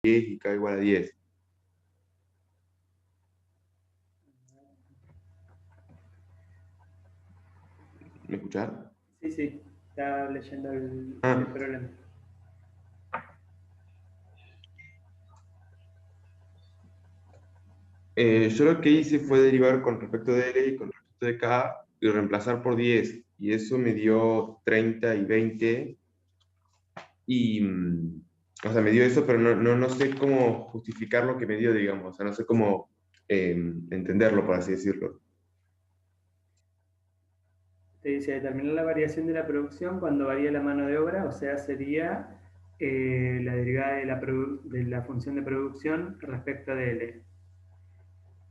10 y K igual a 10. ¿Me escuchás? Sí, sí, está leyendo el Ah, problema. yo lo que hice fue derivar con respecto de L y con respecto de K y reemplazar por 10. Y eso me dio 30 y 20. Y, o sea, me dio eso, pero no sé cómo justificar lo que me dio, digamos. O sea, no sé cómo entenderlo, por así decirlo. Te dice determinar la variación de la producción cuando varía la mano de obra, o sea, sería la derivada de la función de producción respecto de L.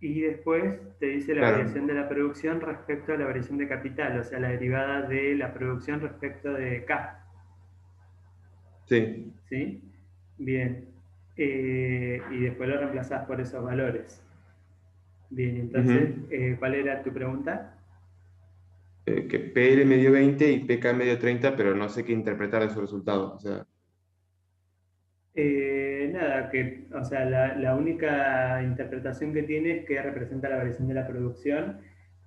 Y después te dice la Claro, variación de la producción respecto a la variación de capital, o sea, la derivada de la producción respecto de K. sí. ¿Sí? Bien. Y después lo reemplazás por esos valores. Bien, entonces, Ujú. ¿cuál era tu pregunta? Que PL me dio 20 y PK me dio 30, pero no sé qué interpretar de su resultado. O sea, Nada, o sea, la única interpretación que tiene es que representa la variación de la producción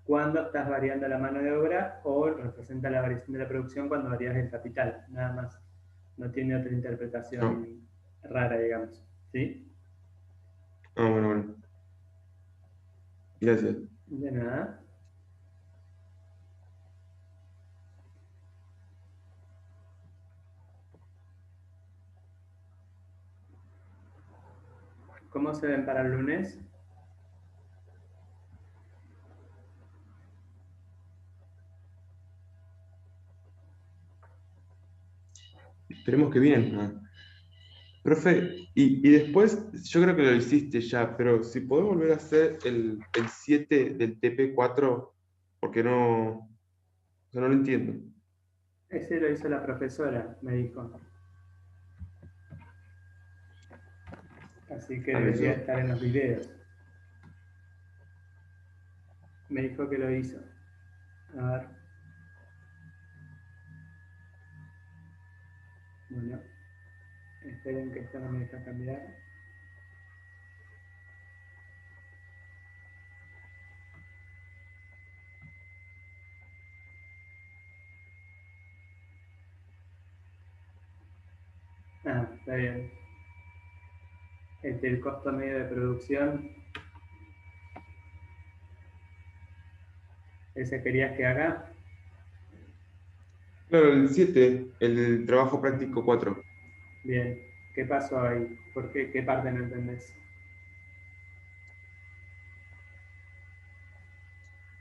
cuando estás variando la mano de obra o representa la variación de la producción cuando varías el capital, nada más. No tiene otra no. interpretación rara, digamos. ¿Sí? Ah, bueno, bueno. Gracias. De nada. ¿Cómo se ven para el lunes? Esperemos que bien. Ah. Profe, y después, yo creo que lo hiciste ya, pero si podés volver a hacer el 7 del TP4, porque no, o sea, no lo entiendo. Ese lo hizo la profesora, me dijo. Así que Ah, ¿lo debería hizo? estar en los videos. Me dijo que lo hizo. A ver. Bueno, esperen que esto no me deja cambiar. Ah, está bien. El costo medio de producción, ese querías que haga. Claro, el 7, el del trabajo práctico 4. Bien, ¿qué pasó ahí? ¿Por qué? ¿Qué parte no entendés?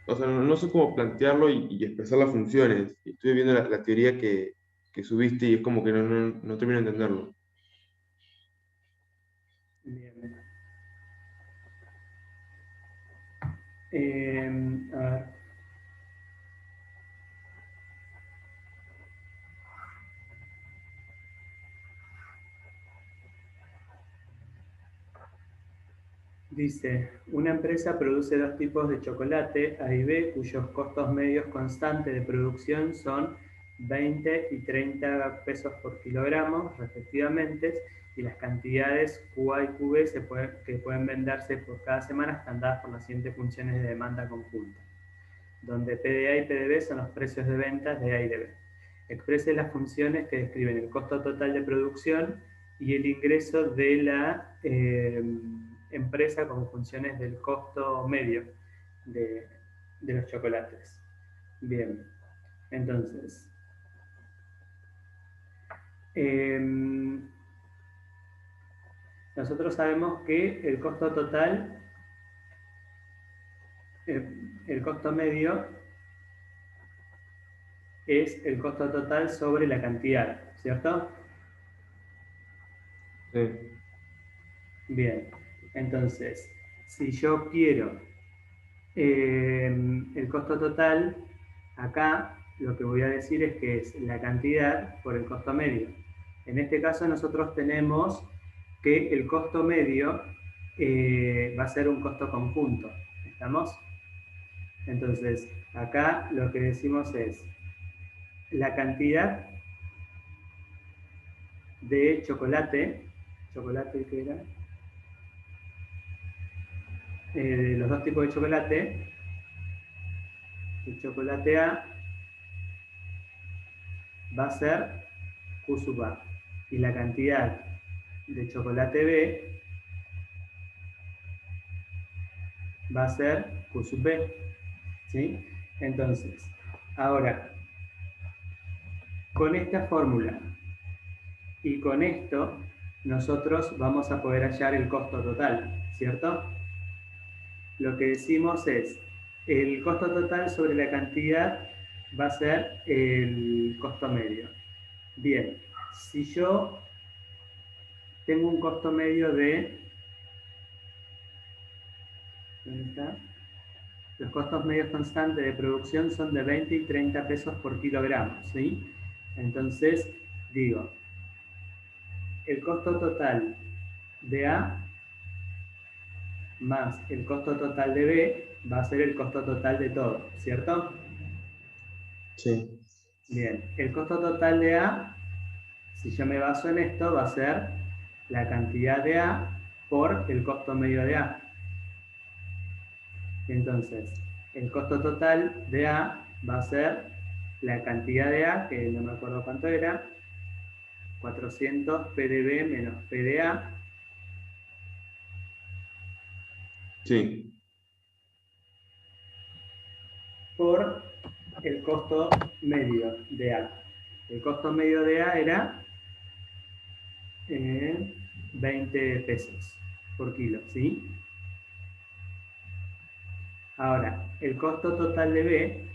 O sea, no sé cómo plantearlo y expresar las funciones. Estoy viendo la teoría que subiste y es como que no termino de entenderlo. Bien. A ver. Dice, una empresa produce dos tipos de chocolate A y B cuyos costos medios constantes de producción son 20 y 30 pesos por kilogramo respectivamente y las cantidades QA y QB que pueden venderse por cada semana están dadas por las siguientes funciones de demanda conjunta, donde PDA y PDB son los precios de ventas de A y de B. Exprese las funciones que describen el costo total de producción y el ingreso de la empresa como funciones del costo medio de, de los chocolates. Bien, entonces, eh, nosotros sabemos que el costo medio es el costo total sobre la cantidad, ¿cierto? Sí. Bien, entonces, si yo quiero el costo total, acá lo que voy a decir es que es la cantidad por el costo medio. En este caso nosotros tenemos que el costo medio va a ser un costo conjunto. ¿Estamos? Entonces, acá lo que decimos es la cantidad de chocolate chocolate que era, de los dos tipos de chocolate, el chocolate A va a ser Q sub A y la cantidad de chocolate B va a ser Q sub B, ¿sí? Entonces, ahora, con esta fórmula y con esto, nosotros vamos a poder hallar el costo total, ¿cierto? Lo que decimos es, el costo total sobre la cantidad va a ser el costo medio. Bien, si yo tengo un costo medio de... ¿Dónde está? Los costos medios constantes de producción son de 20 y 30 pesos por kilogramo, ¿sí? Entonces, digo, el costo total de A más el costo total de B va a ser el costo total de todo, ¿cierto? Sí. Bien, el costo total de A, si yo me baso en esto, va a ser la cantidad de A por el costo medio de A. Entonces, el costo total de A va a ser la cantidad de A, que no me acuerdo cuánto era, 400 PdB menos PdA, Sí. por el costo medio de A. El costo medio de A era 20 pesos por kilo, ¿sí? Ahora, el costo total de B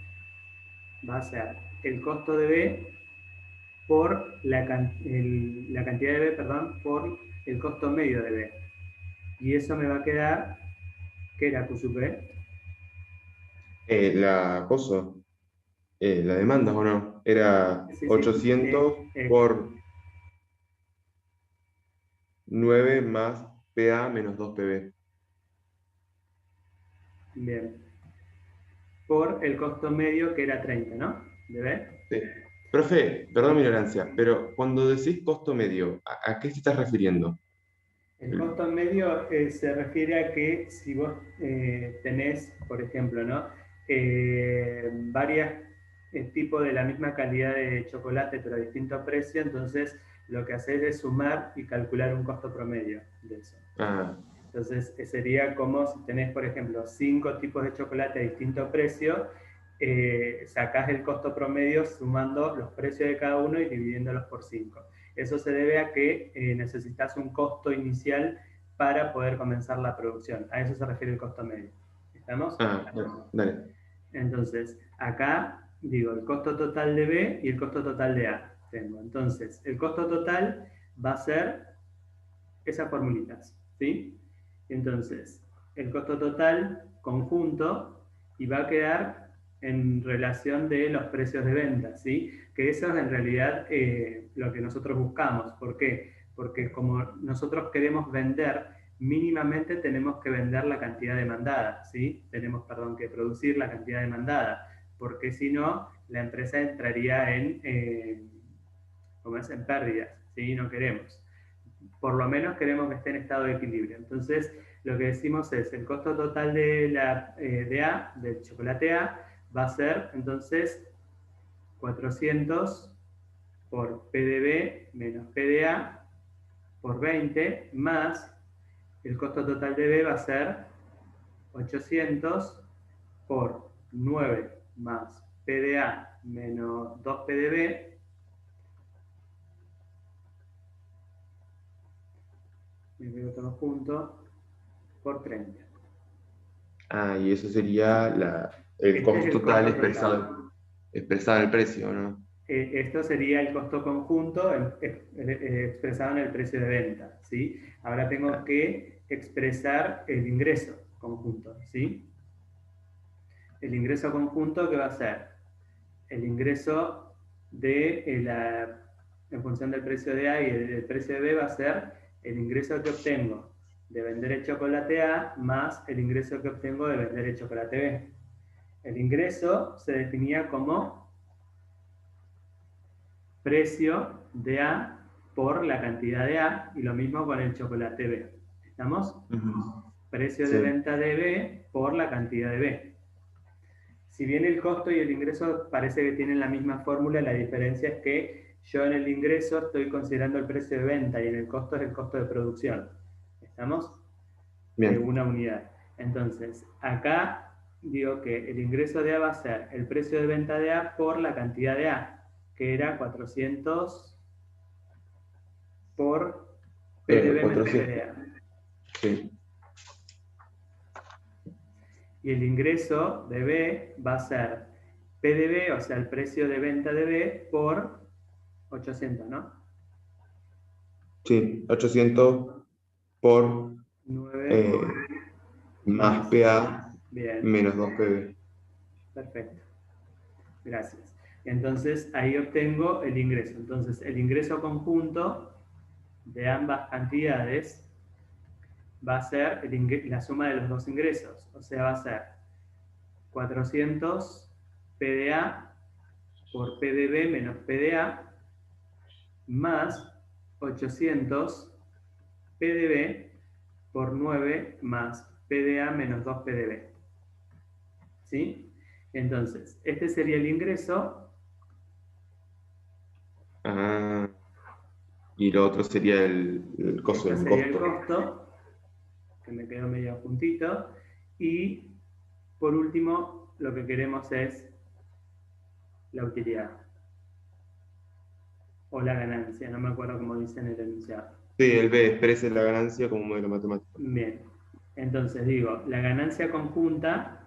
va a ser el costo de B por la cantidad de B, perdón, por el costo medio de B. Y eso me va a quedar, ¿qué era Q sub B? La cosa, la demanda, ¿o no? Era Sí, sí, 800 por 9 más PA menos 2 PB. bien. Por el costo medio que era 30, ¿no? ¿De B? Sí. Profe, perdón mi ignorancia, pero cuando decís costo medio, ¿a qué te estás refiriendo? El costo medio se refiere a que si vos tenés, por ejemplo, ¿no? Varios tipos de la misma calidad de chocolate, pero a distinto precio, entonces lo que haces es sumar y calcular un costo promedio de eso. Ah, Entonces sería como si tenés, por ejemplo, 5 tipos de chocolate a distinto precio, sacás el costo promedio sumando los precios de cada uno y dividiéndolos por 5. Eso se debe a que necesitas un costo inicial para poder comenzar la producción. A eso se refiere el costo medio. ¿Estamos? bueno, dale. Entonces, acá digo el costo total de B y el costo total de A. Tengo. Entonces, el costo total va a ser esas formulitas, ¿sí? Entonces, el costo total conjunto y va a quedar en relación de los precios de venta, ¿sí? Que eso es en realidad lo que nosotros buscamos. ¿Por qué? Porque como nosotros queremos vender, mínimamente tenemos que vender la cantidad demandada, ¿sí? Tenemos, perdón, que producir la cantidad demandada, porque si no, la empresa entraría como es, en pérdidas, ¿sí? No queremos. Por lo menos queremos que esté en estado de equilibrio. Entonces, lo que decimos es, el costo total de A, del chocolate A, va a ser, entonces, 400 por PdB menos PdA por 20, más el costo total de B va a ser 800 por 9 más PdA menos 2 PdB, me veo todo junto, por 30. Y eso sería el Este es costo el total costo total. expresado en el precio, ¿no? Esto sería el costo conjunto expresado en el precio de venta, ¿sí? Ahora tengo Ah, que expresar el ingreso conjunto, ¿sí? El ingreso conjunto que va a ser el ingreso en función del precio de A y el precio de B va a ser el ingreso que obtengo de vender el chocolate A más el ingreso que obtengo de vender el chocolate B. El ingreso se definía como precio de A por la cantidad de A, y lo mismo con el chocolate B. ¿Estamos? Precio de Sí. venta de B por la cantidad de B. Si bien el costo y el ingreso parece que tienen la misma fórmula, la diferencia es que yo en el ingreso estoy considerando el precio de venta y en el costo es el costo de producción. ¿Estamos? De Bien. una unidad. Entonces, acá digo que el ingreso de A va a ser el precio de venta de A por la cantidad de A, que era 400 por PDB menos 400. PDA. Sí. Y el ingreso de B va a ser PDB, o sea, el precio de venta de B por 800, ¿no? Sí. 800 por 9 eh, más más. PA Bien, menos 2 PB. perfecto. Gracias. Entonces, ahí obtengo el ingreso. Entonces, el ingreso conjunto de ambas cantidades va a ser la suma de los dos ingresos. O sea, va a ser 400 PDA por PDB menos PDA más 800 PDB por 9 más PDA menos 2 PDB. ¿Sí? Entonces, este sería el ingreso. Ah, y lo otro sería el costo, Este el sería el costo. costo, que me quedó medio puntito. Y por último, lo que queremos es la utilidad o la ganancia, no me acuerdo cómo dice en el enunciado. Sí, el B expresa la ganancia como modelo matemático. Bien, entonces digo, la ganancia conjunta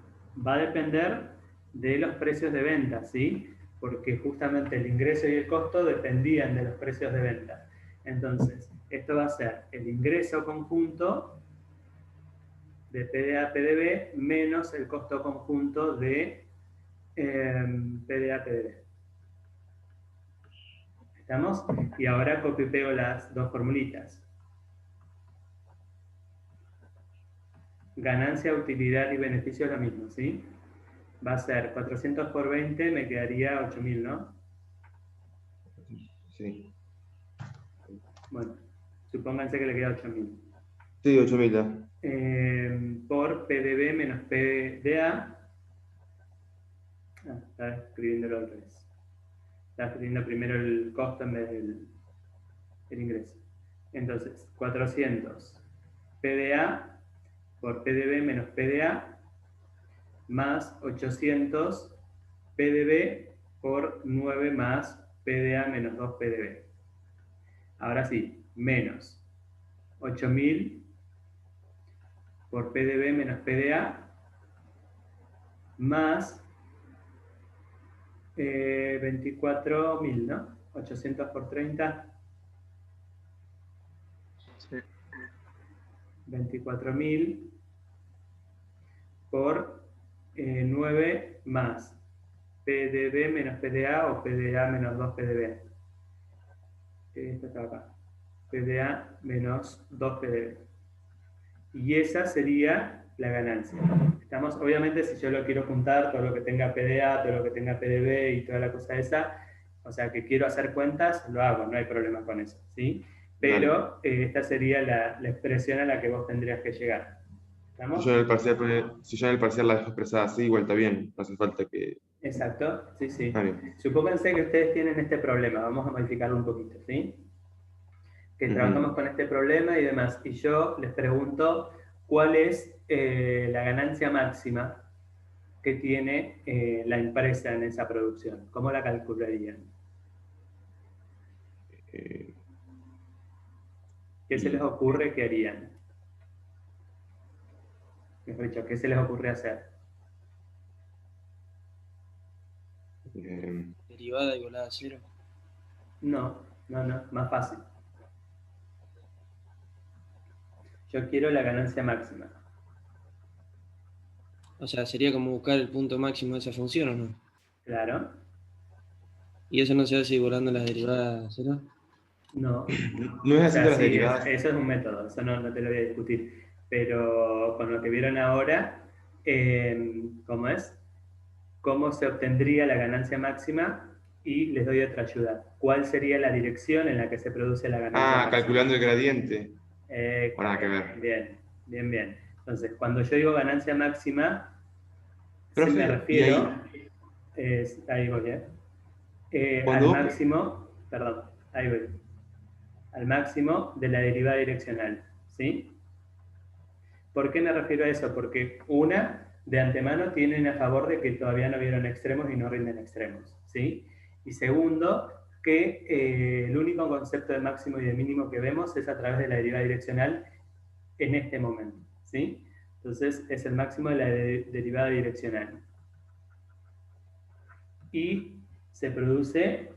va a depender de los precios de venta, ¿sí? Porque justamente el ingreso y el costo dependían de los precios de venta. Entonces, esto va a ser el ingreso conjunto de PDA-PDB menos el costo conjunto de PDA-PDB. ¿Estamos? Y ahora copio y pego las dos formulitas. Ganancia, utilidad y beneficio es lo mismo, ¿sí? Va a ser 400 por 20, me quedaría 8000, ¿no? Sí. Bueno, supónganse que le queda 8000. Sí, 8000 ya. Por PDB menos PDA. Está escribiéndolo al revés. Está escribiendo primero el costo en vez del el ingreso. Entonces, 400 PDA por PDB menos PDA más 800 PDB por 9 más PDA menos 2 PDB. Ahora sí, menos 8000 por PDB menos PDA más 24.000, ¿no? 800 por 30, Sí. 24.000 por 9 más PDB menos PDA o PDA menos 2 PDB. Esto está acá. PDA menos 2 PDB. Y esa sería la ganancia. Estamos, obviamente, si yo lo quiero juntar, todo lo que tenga PDA, todo lo que tenga PDB y toda la cosa esa, o sea, que quiero hacer cuentas, lo hago, no hay problema con eso, ¿sí? Pero esta sería la expresión a la que vos tendrías que llegar. ¿Estamos? Si yo en el parcial la dejo expresada así, igual está bien. No hace falta que. Exacto, sí, sí. Ah, bien. Supónganse que ustedes tienen este problema, vamos a modificarlo un poquito, ¿sí? Que trabajamos con este problema y demás, y yo les pregunto cuál es la ganancia máxima que tiene la empresa en esa producción. ¿Cómo la calcularían? Eh, ¿Qué se les y, ocurre que harían? Mejor dicho, ¿qué se les ocurre hacer? eh, Derivada igualada a cero. No, no, no, más fácil. Yo quiero la ganancia máxima. O sea, sería como buscar el punto máximo de esa función, ¿o no? Claro, ¿Y eso no se hace igualando las derivadas a cero? no. no es O sea, haciendo las sí, derivadas. eso es un método, eso no te lo voy a discutir. Pero con lo que vieron ahora, ¿cómo es? ¿Cómo se obtendría la ganancia máxima? y les doy otra ayuda. ¿Cuál sería la dirección en la que se produce la ganancia máxima? Calculando el gradiente. Nada que ver. Bien, bien, bien. Entonces, cuando yo digo ganancia máxima, Profe, me y refiero, ahí, ahí voy, cuando al vos, máximo, perdón, ahí voy, al máximo de la derivada direccional, ¿sí? ¿Por qué me refiero a eso? Porque de antemano tienen a favor de que todavía no vieron extremos y no rinden extremos, ¿sí? Y segundo, que el único concepto de máximo y de mínimo que vemos es a través de la derivada direccional en este momento, ¿sí? Entonces es el máximo de la derivada direccional. Y se produce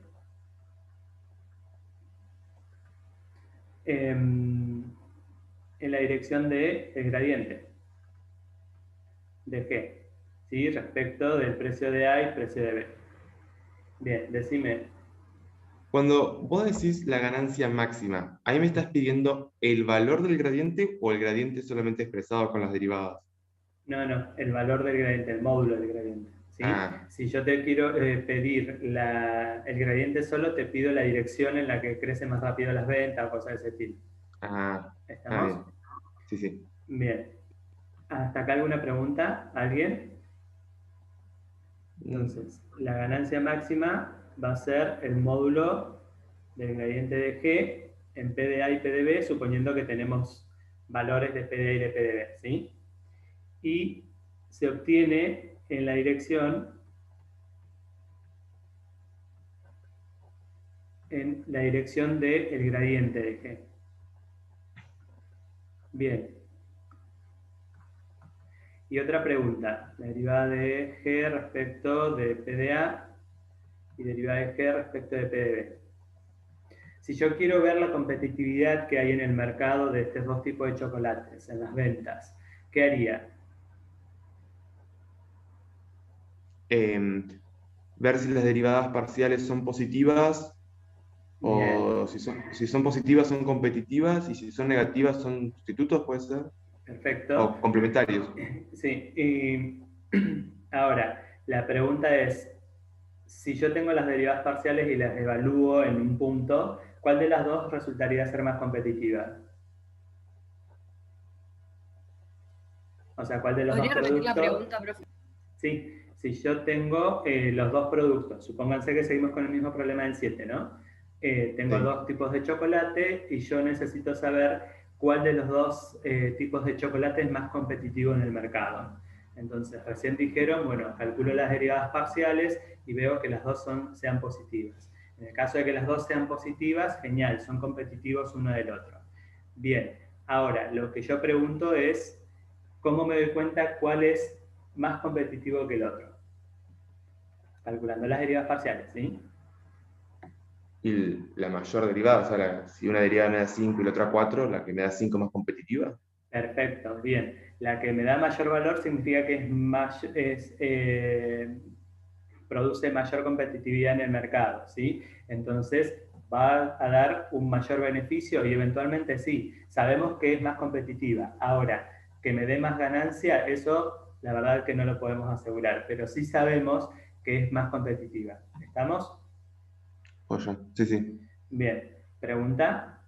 en la dirección del gradiente de G, ¿sí? Respecto del precio de A y precio de B. Bien, decime. cuando vos decís la ganancia máxima, ¿ahí me estás pidiendo el valor del gradiente o el gradiente solamente expresado con las derivadas? No, el valor del gradiente, el módulo del gradiente, ¿sí? Ah, Si yo te quiero pedir el gradiente solo, te pido la dirección en la que crecen más rápido las ventas o cosas de ese estilo. ¿Estamos? bien. Sí, sí. Bien. ¿Hasta acá alguna pregunta? ¿Alguien? Mm, Entonces, la ganancia máxima va a ser el módulo del gradiente de G en PDA y PDB, suponiendo que tenemos valores de PDA y de PDB, ¿sí? Y se obtiene en la dirección del gradiente de G. Bien. Y otra pregunta, la derivada de G respecto de PDA y derivada de G respecto de PDB. Si yo quiero ver la competitividad que hay en el mercado de estos dos tipos de chocolates, en las ventas, ¿qué haría? Ver si las derivadas parciales son positivas Bien, o si son positivas son competitivas y si son negativas son sustitutos, puede ser, perfecto. o complementarios. Sí, y ahora, la pregunta es, si yo tengo las derivadas parciales y las evalúo en un punto, ¿cuál de las dos resultaría ser más competitiva? O sea, ¿cuál de los dos ¿Podría repetir la productos? pregunta, profe? Sí, si yo tengo los dos productos, supónganse que seguimos con el mismo problema del 7, ¿no? Tengo Sí. dos tipos de chocolate y yo necesito saber cuál de los dos tipos de chocolate es más competitivo en el mercado. Entonces, recién dijeron, bueno, calculo las derivadas parciales y veo que las dos sean positivas. En el caso de que las dos sean positivas, genial, son competitivos uno del otro. Bien, ahora, lo que yo pregunto es, ¿cómo me doy cuenta cuál es más competitivo que el otro? Calculando las derivadas parciales, ¿sí? Y la mayor derivada, o sea, si una derivada me da 5 y la otra 4, la que me da 5 más competitiva. Perfecto, bien. La que me da mayor valor significa que produce mayor competitividad en el mercado, ¿sí? Entonces va a dar un mayor beneficio y eventualmente sí, sabemos que es más competitiva. Ahora, que me dé más ganancia, eso la verdad que no lo podemos asegurar, pero sí sabemos que es más competitiva. ¿Estamos? Oye, sí, sí. Bien. ¿Pregunta?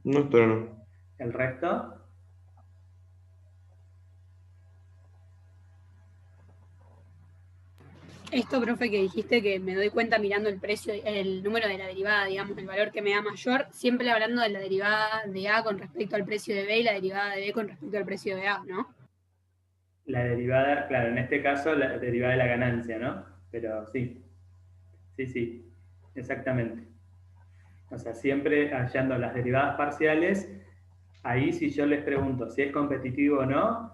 No, pero no. ¿El resto? Esto, profe, que dijiste que me doy cuenta mirando el precio, el número de la derivada, digamos, el valor que me da mayor, siempre hablando de la derivada de A con respecto al precio de B y la derivada de B con respecto al precio de A, ¿no? La derivada, claro, en este caso la derivada de la ganancia, ¿no? Pero sí, sí, exactamente. O sea, siempre hallando las derivadas parciales, ahí si yo les pregunto si es competitivo o no,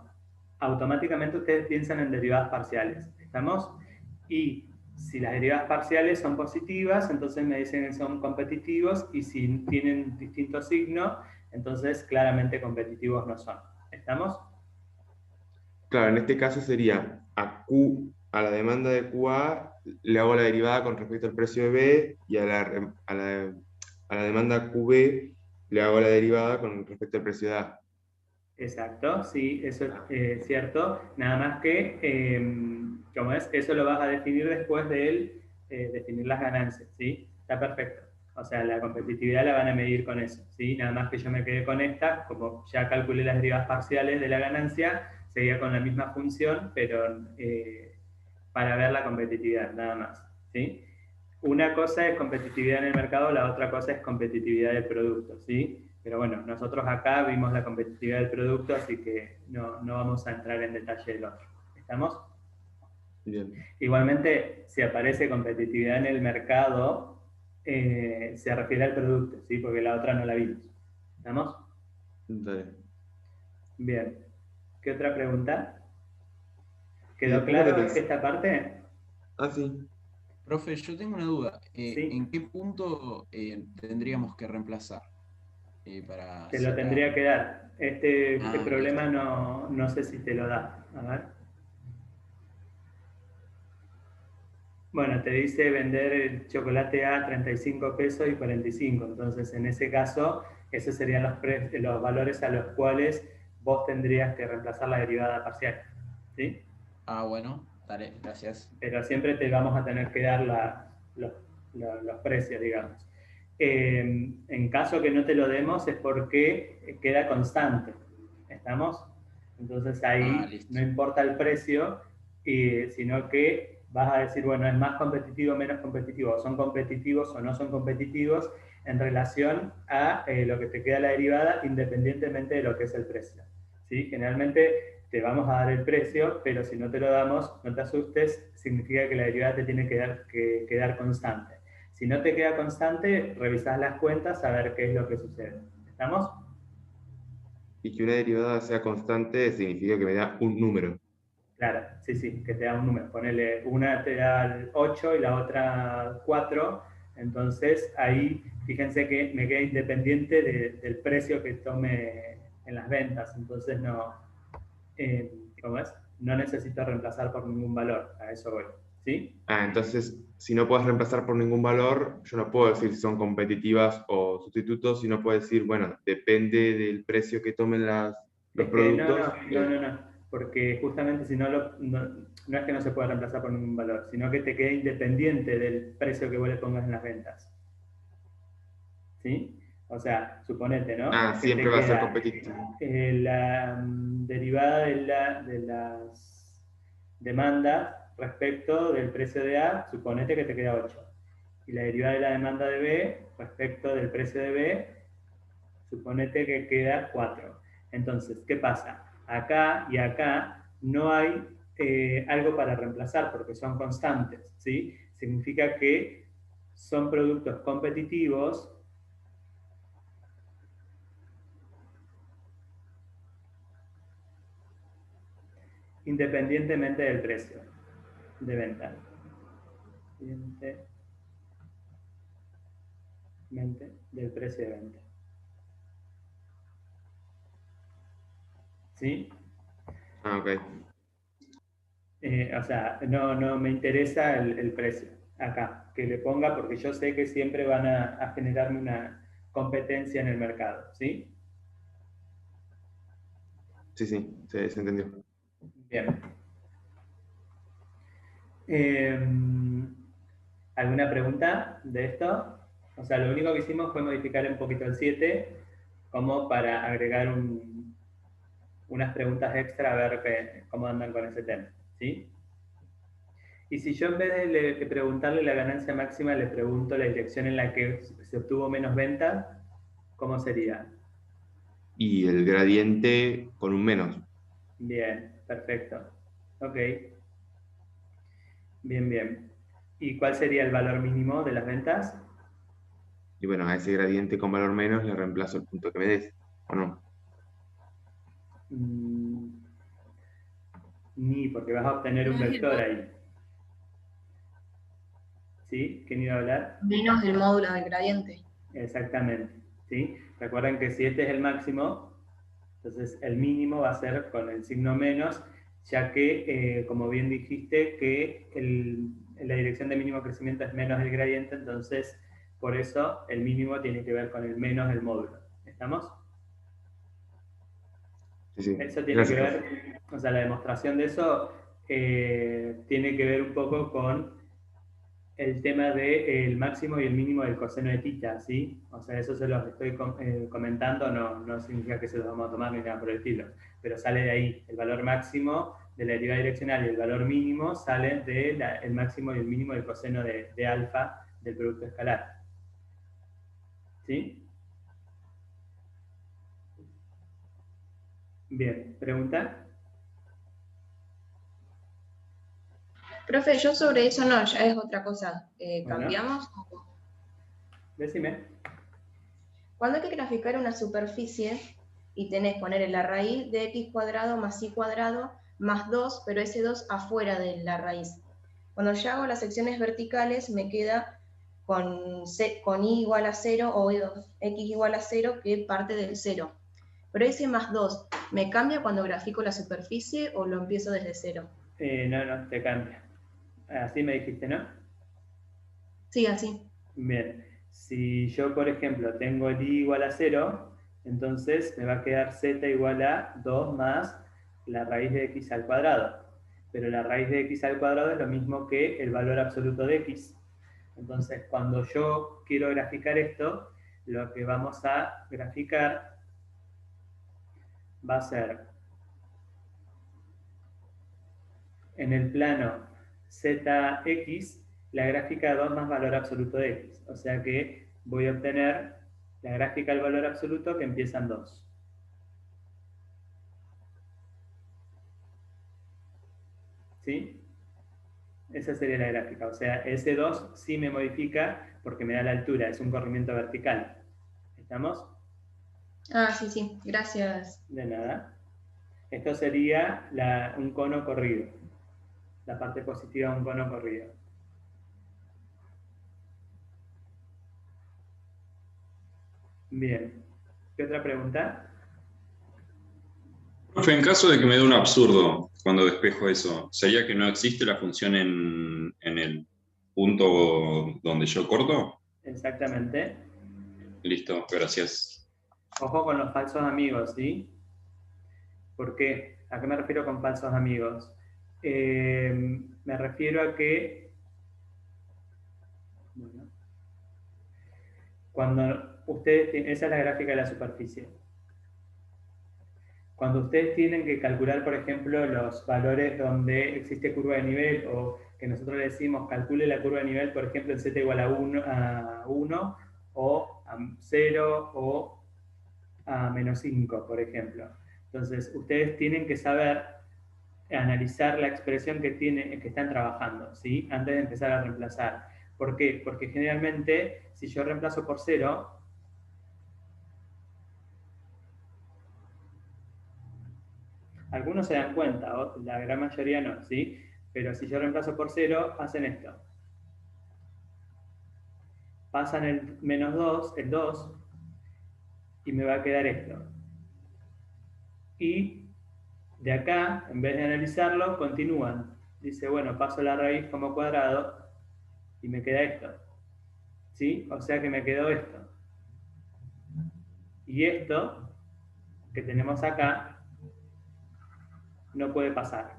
automáticamente ustedes piensan en derivadas parciales. ¿Estamos? Y si las derivadas parciales son positivas, entonces me dicen que son competitivos y si tienen distinto signo, entonces claramente competitivos no son. ¿Estamos? Claro, en este caso sería a la demanda de QA le hago la derivada con respecto al precio de B y a la demanda QB le hago la derivada con respecto al precio de A. Exacto, sí, eso es cierto. Nada más que, ¿cómo es? Eso lo vas a definir después del definir las ganancias, ¿sí? Está perfecto. O sea, la competitividad la van a medir con eso, ¿sí? Nada más que yo me quedé con esta, como ya calculé las derivadas parciales de la ganancia, seguía con la misma función, pero para ver la competitividad, nada más, ¿sí? Una cosa es competitividad en el mercado, la otra cosa es competitividad del producto, ¿sí? Pero bueno, nosotros acá vimos la competitividad del producto, así que no vamos a entrar en detalle del otro. ¿Estamos? Bien. Igualmente, si aparece competitividad en el mercado, se refiere al producto, ¿sí? Porque la otra no la vimos. ¿Estamos? Dale. Bien. ¿Qué otra pregunta? Y ¿Quedó después lo claro que te... esta parte? Ah, sí. Profe, yo tengo una duda. Sí. ¿En qué punto tendríamos que reemplazar para Te lo sacar? tendría que dar. Este Ah, problema listo. no sé si te lo da. A ver. Bueno, te dice vender el chocolate a 35 pesos y 45. Entonces, en ese caso, esos serían los valores a los cuales vos tendrías que reemplazar la derivada parcial. ¿Sí? Ah, bueno, dale, gracias. Pero siempre te vamos a tener que dar los precios, digamos. En caso que no te lo demos es porque queda constante. ¿Estamos? Entonces Ah, ahí listo. no importa el precio, sino que vas a decir, bueno, es más competitivo o menos competitivo, son competitivos o no son competitivos en relación a lo que te queda la derivada independientemente de lo que es el precio. ¿Sí? Generalmente te vamos a dar el precio, pero si no te lo damos, no te asustes, significa que la derivada te tiene que quedar constante. Si no te queda constante, revisás las cuentas a ver qué es lo que sucede. ¿Estamos? Y que una derivada sea constante significa que me da un número. Claro, sí, sí, que te da un número. Ponele, una te da el 8 y la otra 4. Entonces ahí, fíjense que me queda independiente del precio que tome en las ventas. Entonces ¿cómo es? No necesito reemplazar por ningún valor. A eso voy. ¿Sí? Ah, entonces, si no puedes reemplazar por ningún valor, yo no puedo decir si son competitivas o sustitutos, sino puedo decir, bueno, depende del precio que tomen los Es que productos. porque justamente si no es que no se pueda reemplazar por ningún valor, sino que te quede independiente del precio que vos le pongas en las ventas. ¿Sí? O sea, suponete, ¿no? Ah, Que siempre te va a ser queda competitivo. la derivada de las demandas respecto del precio de A, suponete que te queda 8. Y la derivada de la demanda de B respecto del precio de B, suponete que queda 4. Entonces, ¿qué pasa? Acá y acá no hay algo para reemplazar porque son constantes, ¿sí? Significa que son productos competitivos independientemente del precio de venta. Independientemente del precio de venta. ¿Sí? Ah, ok. O sea, no me interesa el precio acá, que le ponga, porque yo sé que siempre van a generarme una competencia en el mercado. ¿Sí? Sí, sí, se entendió. Bien. ¿Alguna pregunta de esto? O sea, lo único que hicimos fue modificar un poquito el 7 como para agregar unas preguntas extra a ver cómo andan con ese tema. ¿Sí? Y si yo en vez de preguntarle la ganancia máxima, le pregunto la dirección en la que se obtuvo menos venta, ¿cómo sería? Y el gradiente con un menos. Bien, perfecto. Ok, bien, bien. ¿Y cuál sería el valor mínimo de las ventas? Y bueno, a ese gradiente con valor menos le reemplazo el punto que me des, ¿o no? Mm, Ni, porque vas a obtener un No es el vector módulo. ahí. ¿Sí? ¿Quién iba a hablar? Menos el módulo del gradiente. Exactamente. ¿Sí? Recuerden que si este es el máximo, entonces el mínimo va a ser con el signo menos, ya que, como bien dijiste, que la dirección de mínimo crecimiento es menos el gradiente, entonces por eso el mínimo tiene que ver con el menos del módulo. ¿Estamos? Sí, sí. Eso tiene que Gracias, profe. ver, o sea, la demostración de eso tiene que ver un poco con el tema del máximo y el mínimo del coseno de tita, ¿sí? O sea, eso se los estoy comentando, no significa que se los vamos a tomar ni nada por el estilo, pero sale de ahí. El valor máximo de la derivada direccional y el valor mínimo salen del máximo y el mínimo del coseno de alfa del producto escalar. ¿Sí? Bien, ¿pregunta? Profe, yo sobre eso no, ya es otra cosa. Bueno. ¿Cambiamos? Decime. Cuando hay que graficar una superficie y tenés poner en la raíz de x cuadrado más y cuadrado más 2, pero ese 2 afuera de la raíz. Cuando ya hago las secciones verticales me queda con y igual a 0 o x igual a 0 que parte del 0. Pero ese más 2, ¿me cambia cuando grafico la superficie o lo empiezo desde 0? No, te cambia. Así me dijiste, ¿no? Sí, así. Bien. Si yo, por ejemplo, tengo el i igual a 0, entonces me va a quedar z igual a 2 más la raíz de x al cuadrado. Pero la raíz de x al cuadrado es lo mismo que el valor absoluto de x. Entonces, cuando yo quiero graficar esto, lo que vamos a graficar va a ser en el plano zx la gráfica 2 más valor absoluto de x. O sea que voy a obtener la gráfica del valor absoluto que empieza en 2. ¿Sí? Esa sería la gráfica. O sea, ese 2 sí me modifica porque me da la altura, es un corrimiento vertical. ¿Estamos? Ah, sí, gracias. De nada. Esto sería un cono corrido. La parte positiva de un cono corrido. Bien. ¿Qué otra pregunta? Profe, en caso de que me dé un absurdo cuando despejo eso, ¿sería que no existe la función en el punto donde yo corto? Exactamente. Listo, gracias. Ojo con los falsos amigos, ¿sí? ¿Por qué? ¿A qué me refiero con falsos amigos? Me refiero a que, bueno, cuando ustedes, esa es la gráfica de la superficie. Cuando ustedes tienen que calcular, por ejemplo, los valores donde existe curva de nivel, o que nosotros le decimos calcule la curva de nivel, por ejemplo, en z igual a 1 o a 0 o a menos 5, por ejemplo. Entonces, ustedes tienen que saber analizar la expresión que están trabajando, ¿sí? Antes de empezar a reemplazar. ¿Por qué? Porque generalmente, si yo reemplazo por 0, algunos se dan cuenta, la gran mayoría no, ¿sí? Pero si yo reemplazo por 0, hacen esto. Pasan el menos 2, el 2, y me va a quedar esto. Y de acá, en vez de analizarlo, continúan. Dice, bueno, paso la raíz como cuadrado y me queda esto. ¿Sí? O sea que me quedó esto. Y esto que tenemos acá no puede pasar.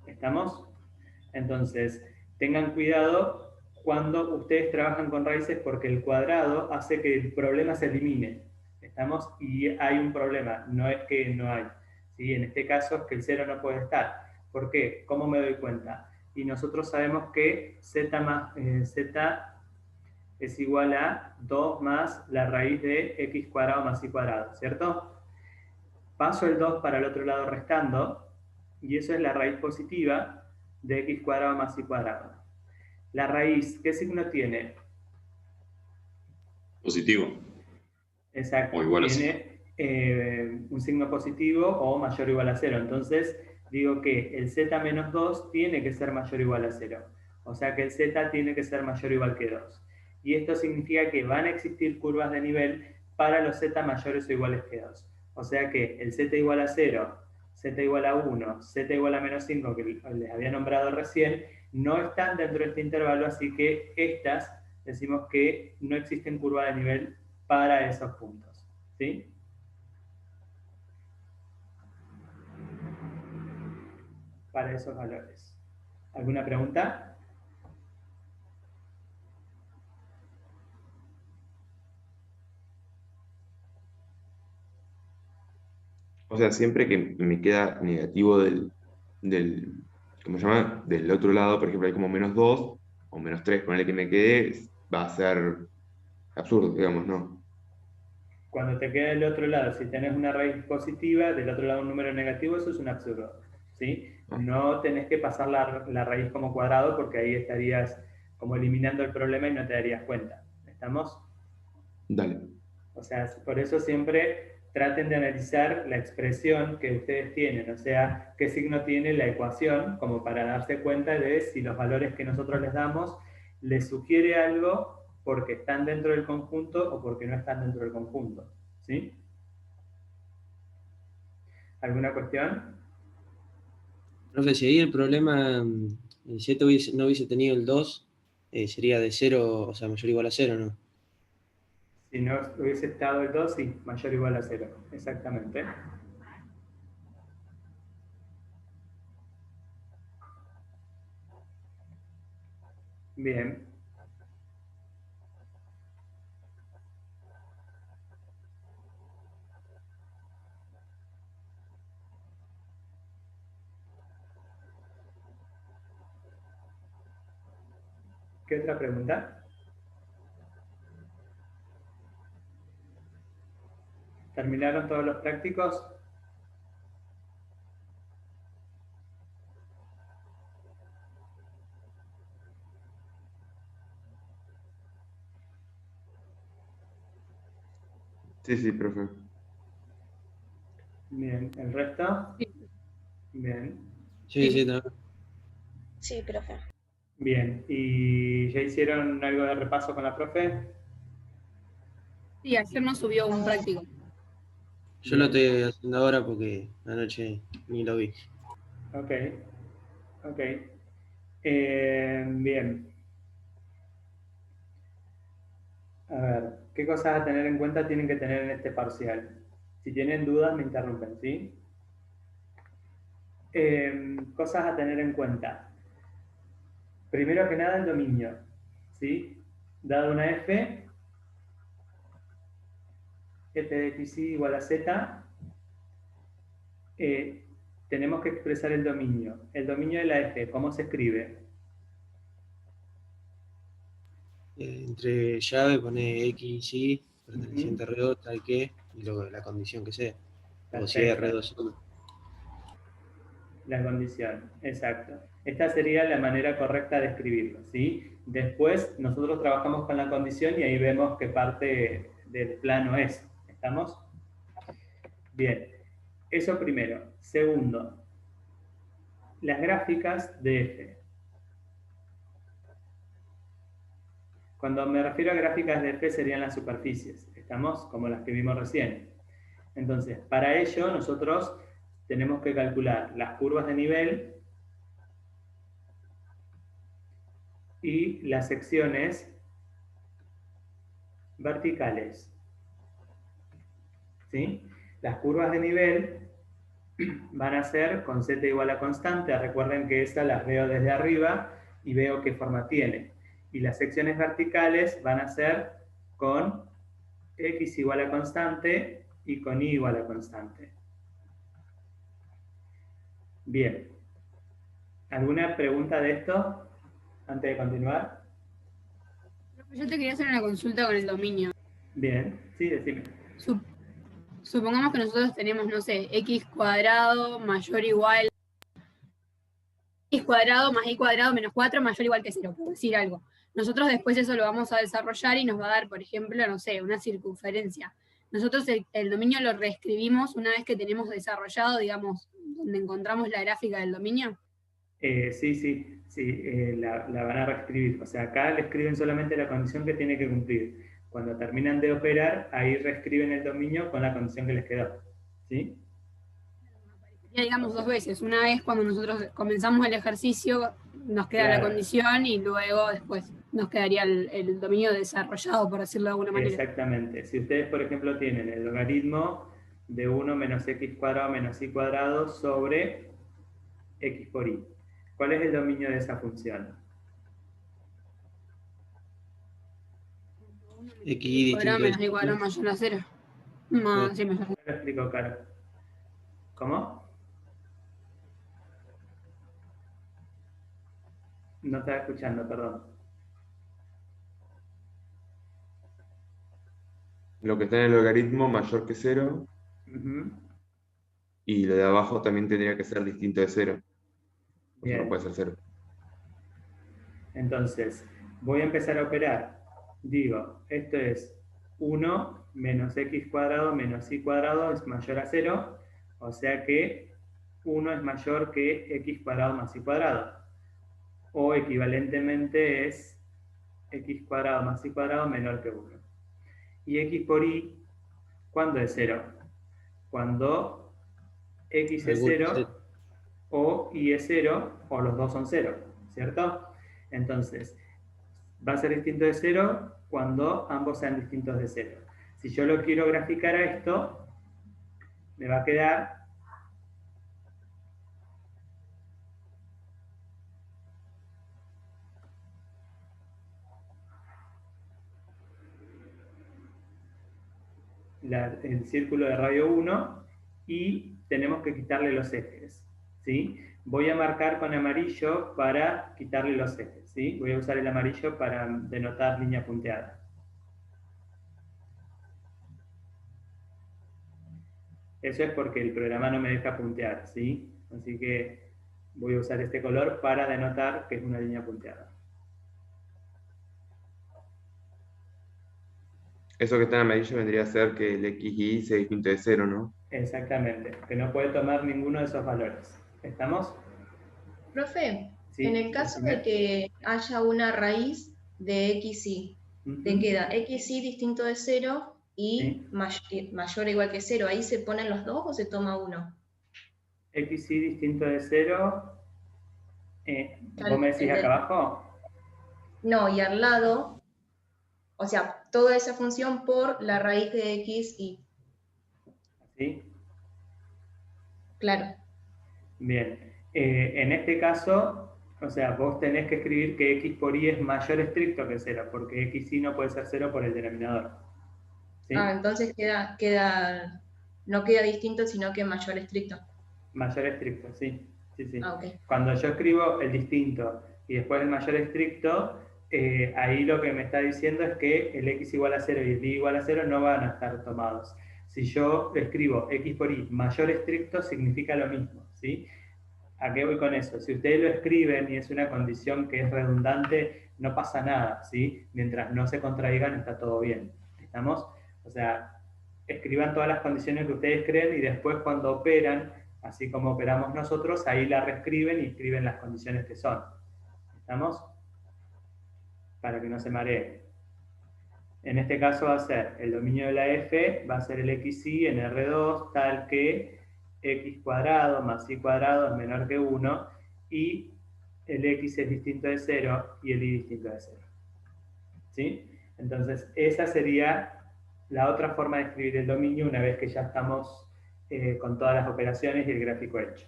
¿Estamos? Entonces, tengan cuidado cuando ustedes trabajan con raíces porque el cuadrado hace que el problema se elimine. ¿Estamos? Y hay un problema, no es que no hay. ¿Sí? En este caso es que el 0 no puede estar. ¿Por qué? ¿Cómo me doy cuenta? Y nosotros sabemos que z es igual a 2 más la raíz de x cuadrado más y cuadrado, ¿cierto? Paso el 2 para el otro lado restando, y eso es la raíz positiva de x cuadrado más y cuadrado. La raíz, ¿qué signo tiene? Positivo. Exacto, O igual a tiene un signo positivo o mayor o igual a 0. Entonces, digo que el z menos 2 tiene que ser mayor o igual a 0. O sea que el z tiene que ser mayor o igual que 2. Y esto significa que van a existir curvas de nivel para los z mayores o iguales que 2. O sea que el z igual a 0, z igual a 1, z igual a menos 5, que les había nombrado recién, no están dentro de este intervalo, así que estas decimos que no existen curvas de nivel para esos puntos. ¿Sí? Para esos valores. ¿Alguna pregunta? O sea, siempre que me queda negativo del, ¿cómo se llama? Del otro lado, por ejemplo, hay como -2 o -3, con el que me quede, va a ser absurdo, digamos, ¿no? Cuando te queda del otro lado, si tenés una raíz positiva, del otro lado un número negativo, eso es un absurdo, ¿sí? Ah, No tenés que pasar la raíz como cuadrado porque ahí estarías como eliminando el problema y no te darías cuenta. ¿Estamos? dale. O sea, por eso siempre traten de analizar la expresión que ustedes tienen, o sea, qué signo tiene la ecuación, como para darse cuenta de si los valores que nosotros les damos les sugiere algo porque están dentro del conjunto o porque no están dentro del conjunto. ¿Sí? ¿Alguna cuestión? Profe, si ahí el problema, si este no hubiese tenido el 2, sería de 0, o sea, mayor o igual a 0, ¿no? Si no hubiese estado el 2, sí, mayor o igual a 0. Exactamente. Bien. ¿Qué otra pregunta? ¿Terminaron todos los prácticos? Sí, sí, profe. Bien. ¿El resto? Bien. Sí, sí, también. Sí, profe. Bien. ¿Y ya hicieron algo de repaso con la profe? Sí, ayer nos subió un práctico. Yo lo estoy haciendo ahora porque anoche ni lo vi. Ok. Ok. Bien. A ver, ¿qué cosas a tener en cuenta tienen que tener en este parcial? Si tienen dudas, me interrumpen, ¿sí? Cosas a tener en cuenta. Primero que nada, el dominio, ¿sí? Dado una f de x igual a z, tenemos que expresar el dominio. El dominio de la f, ¿cómo se escribe? Entre llave pone X, Y, perteneciente a Ujú. R2, tal que, y luego la condición que sea. O si es Perfecto. R2 solo. La condición, exacto. Esta sería la manera correcta de escribirlo, ¿sí? Después nosotros trabajamos con la condición y ahí vemos qué parte del plano es. ¿Estamos? Bien. Eso primero. Segundo, las gráficas de F. Cuando me refiero a gráficas de F serían las superficies. ¿Estamos? Como las que vimos recién. Entonces, para ello nosotros tenemos que calcular las curvas de nivel y las secciones verticales. ¿Sí? Las curvas de nivel van a ser con z igual a constante. Recuerden que estas las veo desde arriba y veo qué forma tiene. Y las secciones verticales van a ser con x igual a constante y con y igual a constante. Bien. ¿Alguna pregunta de esto antes de continuar? Yo te quería hacer una consulta con el dominio. Bien, sí, decime. Supongamos que nosotros tenemos, no sé, x cuadrado mayor o igual, x cuadrado más y cuadrado menos 4 mayor o igual que 0, por decir algo. Nosotros después eso lo vamos a desarrollar y nos va a dar, por ejemplo, no sé, una circunferencia. Nosotros el dominio lo reescribimos una vez que tenemos desarrollado, digamos, donde encontramos la gráfica del dominio. Sí, la van a reescribir. O sea, acá le escriben solamente la condición que tiene que cumplir. Cuando terminan de operar, ahí reescriben el dominio con la condición que les quedó. ¿Sí? Ya digamos dos veces. Una vez cuando nosotros comenzamos el ejercicio nos queda la Claro, condición y luego después nos quedaría el dominio desarrollado, por decirlo de alguna manera. exactamente. Si ustedes, por ejemplo, tienen el logaritmo de 1 menos x cuadrado menos y cuadrado sobre x por y. ¿Cuál es el dominio de esa función? X Cuadrado distinto de menos y cuadrado mayor a 0. Claro. Sí, mejor. Lo explico, Caro. ¿Cómo? No estaba escuchando, perdón. Lo que está en el logaritmo mayor que 0 Ujú. y lo de abajo también tendría que ser distinto de 0. O sea, no Bien. puede ser 0. Entonces, voy a empezar a operar. Digo, esto es 1 menos x cuadrado menos y cuadrado es mayor a 0, o sea que 1 es mayor que x cuadrado más y cuadrado. O equivalentemente es x cuadrado más y cuadrado menor que 1. Y x por y, ¿cuándo es 0? Cuando x es 0 o y es 0 o los dos son 0, ¿cierto? Entonces, va a ser distinto de 0 cuando ambos sean distintos de 0. Si yo lo quiero graficar a esto, me va a quedar el círculo de radio 1 y tenemos que quitarle los ejes, ¿sí? Voy a marcar con amarillo para quitarle los ejes, ¿sí? Voy a usar el amarillo para denotar línea punteada. Eso es porque el programa no me deja puntear, ¿sí? Así que voy a usar este color para denotar que es una línea punteada. Eso que está en amarillo vendría a ser que el x y y sea distinto de 0, ¿no? Exactamente, que no puede tomar ninguno de esos valores. ¿Estamos? Profe, Sí, en el caso de que haya una raíz de xy, te queda xy distinto de 0 y mayor o igual que 0. ¿Ahí se ponen los dos o se toma uno? xy distinto de 0, ¿vos me decís acá abajo? No, y al lado, o sea, toda esa función por la raíz de xy. ¿Sí? Claro. Bien. En este caso, o sea, vos tenés que escribir que x por y es mayor estricto que 0, porque xy no puede ser 0 por el denominador. ¿Sí? Ah, entonces no queda distinto, sino que mayor estricto. Mayor estricto, sí. Sí. Ah, okay. Cuando yo escribo el distinto y después el mayor estricto, ahí lo que me está diciendo es que el x igual a 0 y el y igual a 0 no van a estar tomados. Si yo escribo x por y mayor estricto, significa lo mismo, ¿sí? ¿A qué voy con eso? Si ustedes lo escriben y es una condición que es redundante, no pasa nada, ¿sí? Mientras no se contradigan, está todo bien. ¿Estamos? O sea, escriban todas las condiciones que ustedes creen y después cuando operan, así como operamos nosotros, ahí la reescriben y escriben las condiciones que son. ¿Estamos? Para que no se mareen. En este caso va a ser el dominio de la f, va a ser el xy en R2, tal que x cuadrado más y cuadrado es menor que 1 y el x es distinto de 0 y el y distinto de 0. ¿Sí? Entonces, esa sería la otra forma de escribir el dominio una vez que ya estamos con todas las operaciones y el gráfico hecho.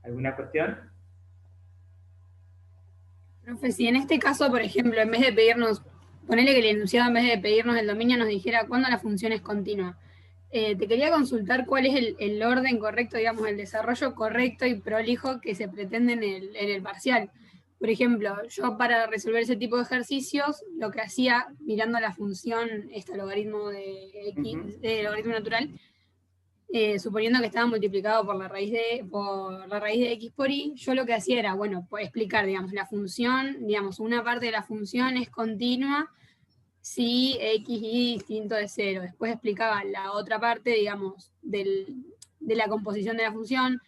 ¿Alguna cuestión? Profe, si en este caso, por ejemplo, en vez de pedirnos, ponele que el enunciado en vez de pedirnos el dominio nos dijera cuándo la función es continua. Te quería consultar cuál es el orden correcto, digamos, el desarrollo correcto y prolijo que se pretende en el parcial. Por ejemplo, yo para resolver ese tipo de ejercicios, lo que hacía mirando la función, logaritmo de x, logaritmo natural, suponiendo que estaba multiplicado por la raíz de x por y, yo lo que hacía era, bueno, pues explicar, digamos, la función, digamos, una parte de la función es continua si x y distinto de 0. Después explicaba la otra parte, digamos, de la composición de la función.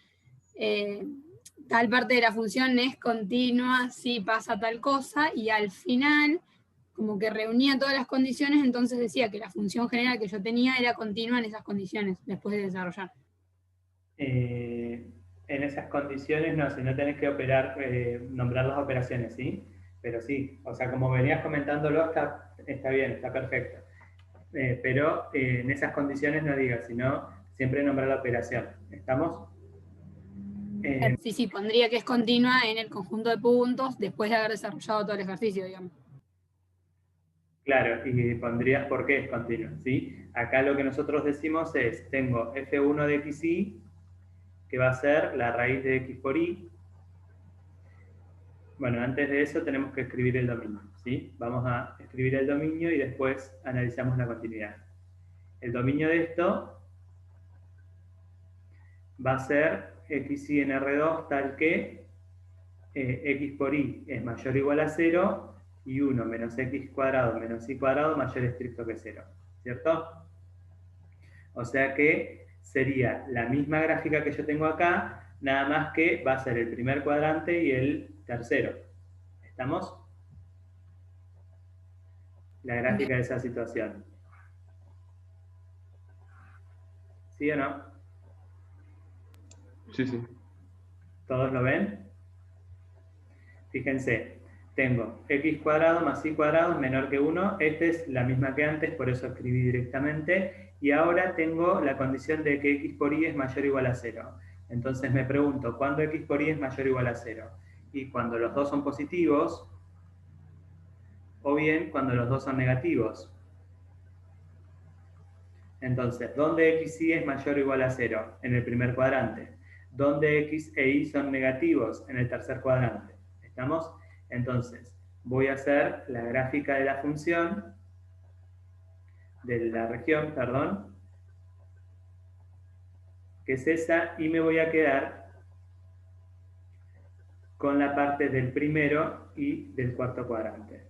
Tal parte de la función es continua si pasa tal cosa, y al final, como que reunía todas las condiciones, entonces decía que la función general que yo tenía era continua en esas condiciones, después de desarrollar. En esas condiciones no, si no tenés que operar, nombrar las operaciones, ¿sí? Pero sí, o sea, como venías comentándolo, está bien, está perfecto. Pero en esas condiciones no digas, sino siempre nombrar la operación. ¿Estamos? Sí, pondría que es continua en el conjunto de puntos después de haber desarrollado todo el ejercicio, digamos. Claro, y pondrías por qué es continua, ¿sí? Acá lo que nosotros decimos es, tengo f1 de xy, que va a ser la raíz de x por y. Bueno, antes de eso tenemos que escribir el dominio, ¿sí? Vamos a escribir el dominio y después analizamos la continuidad. El dominio de esto va a ser xy en R2 tal que x por y es mayor o igual a 0 y 1 menos x cuadrado menos y cuadrado mayor estricto que 0, ¿cierto? O sea que sería la misma gráfica que yo tengo acá, nada más que va a ser el primer cuadrante y el tercero. ¿Estamos? La gráfica de esa situación. ¿Sí o no? Sí, sí. ¿Todos lo ven? Fíjense, tengo x cuadrado más y cuadrado menor que 1. Esta es la misma que antes, por eso escribí directamente. Y ahora tengo la condición de que x por y es mayor o igual a 0. Entonces me pregunto, ¿cuándo x por y es mayor o igual a 0? Y cuando los dos son positivos, o bien cuando los dos son negativos. Entonces, ¿dónde x y es mayor o igual a 0? En el primer cuadrante. ¿Dónde x e y son negativos? En el tercer cuadrante. ¿Estamos? Entonces, voy a hacer la gráfica de la función, de la región, perdón, que es esa, y me voy a quedar con la parte del primero y del cuarto cuadrante,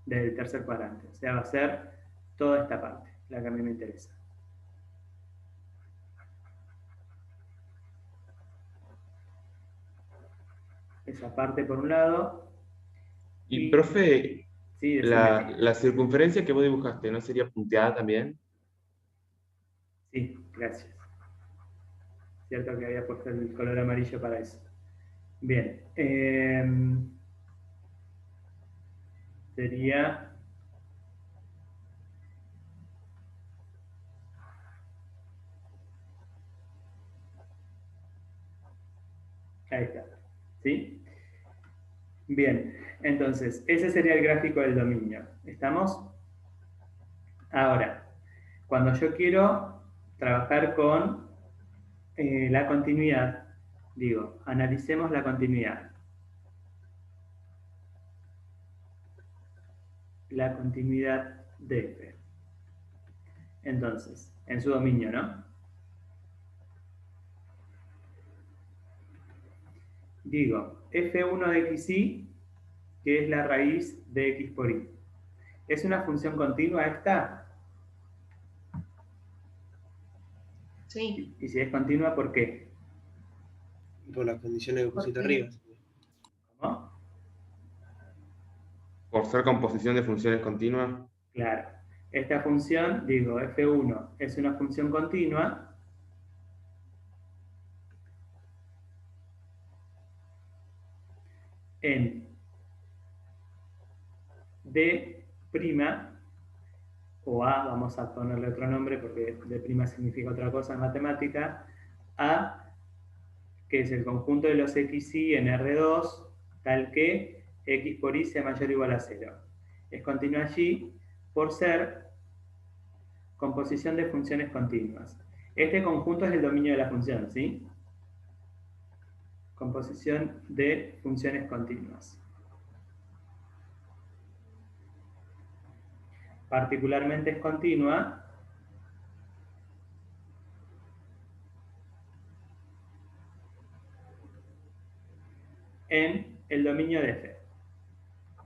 del tercer cuadrante. O sea, va a ser toda esta parte, la que a mí me interesa. Esa parte por un lado. Y, profe, Sí, la circunferencia que vos dibujaste, ¿no sería punteada también? Sí, gracias. Cierto que había puesto el color amarillo para eso. Bien. Sería... Ahí está. ¿Sí? Bien. Entonces, ese sería el gráfico del dominio. ¿Estamos? Ahora, cuando yo quiero trabajar con la continuidad, digo, analicemos la continuidad. La continuidad de f. Entonces, en su dominio, ¿no? Digo, f1 de xy, que es la raíz de x por y. ¿Es una función continua esta? Sí. Y si es continua, ¿por qué? Por las condiciones que pusiste Porque- arriba. ¿Cómo? Por ser composición de funciones continuas. Claro. Esta función, digo, f1 es una función continua en D', o A, vamos a ponerle otro nombre porque D' significa otra cosa en matemática, A, que es el conjunto de los xy en R2, tal que x por y sea mayor o igual a 0. Es continua allí por ser composición de funciones continuas. Este conjunto es el dominio de la función, ¿sí? Composición de funciones continuas. Particularmente es continua en el dominio de f.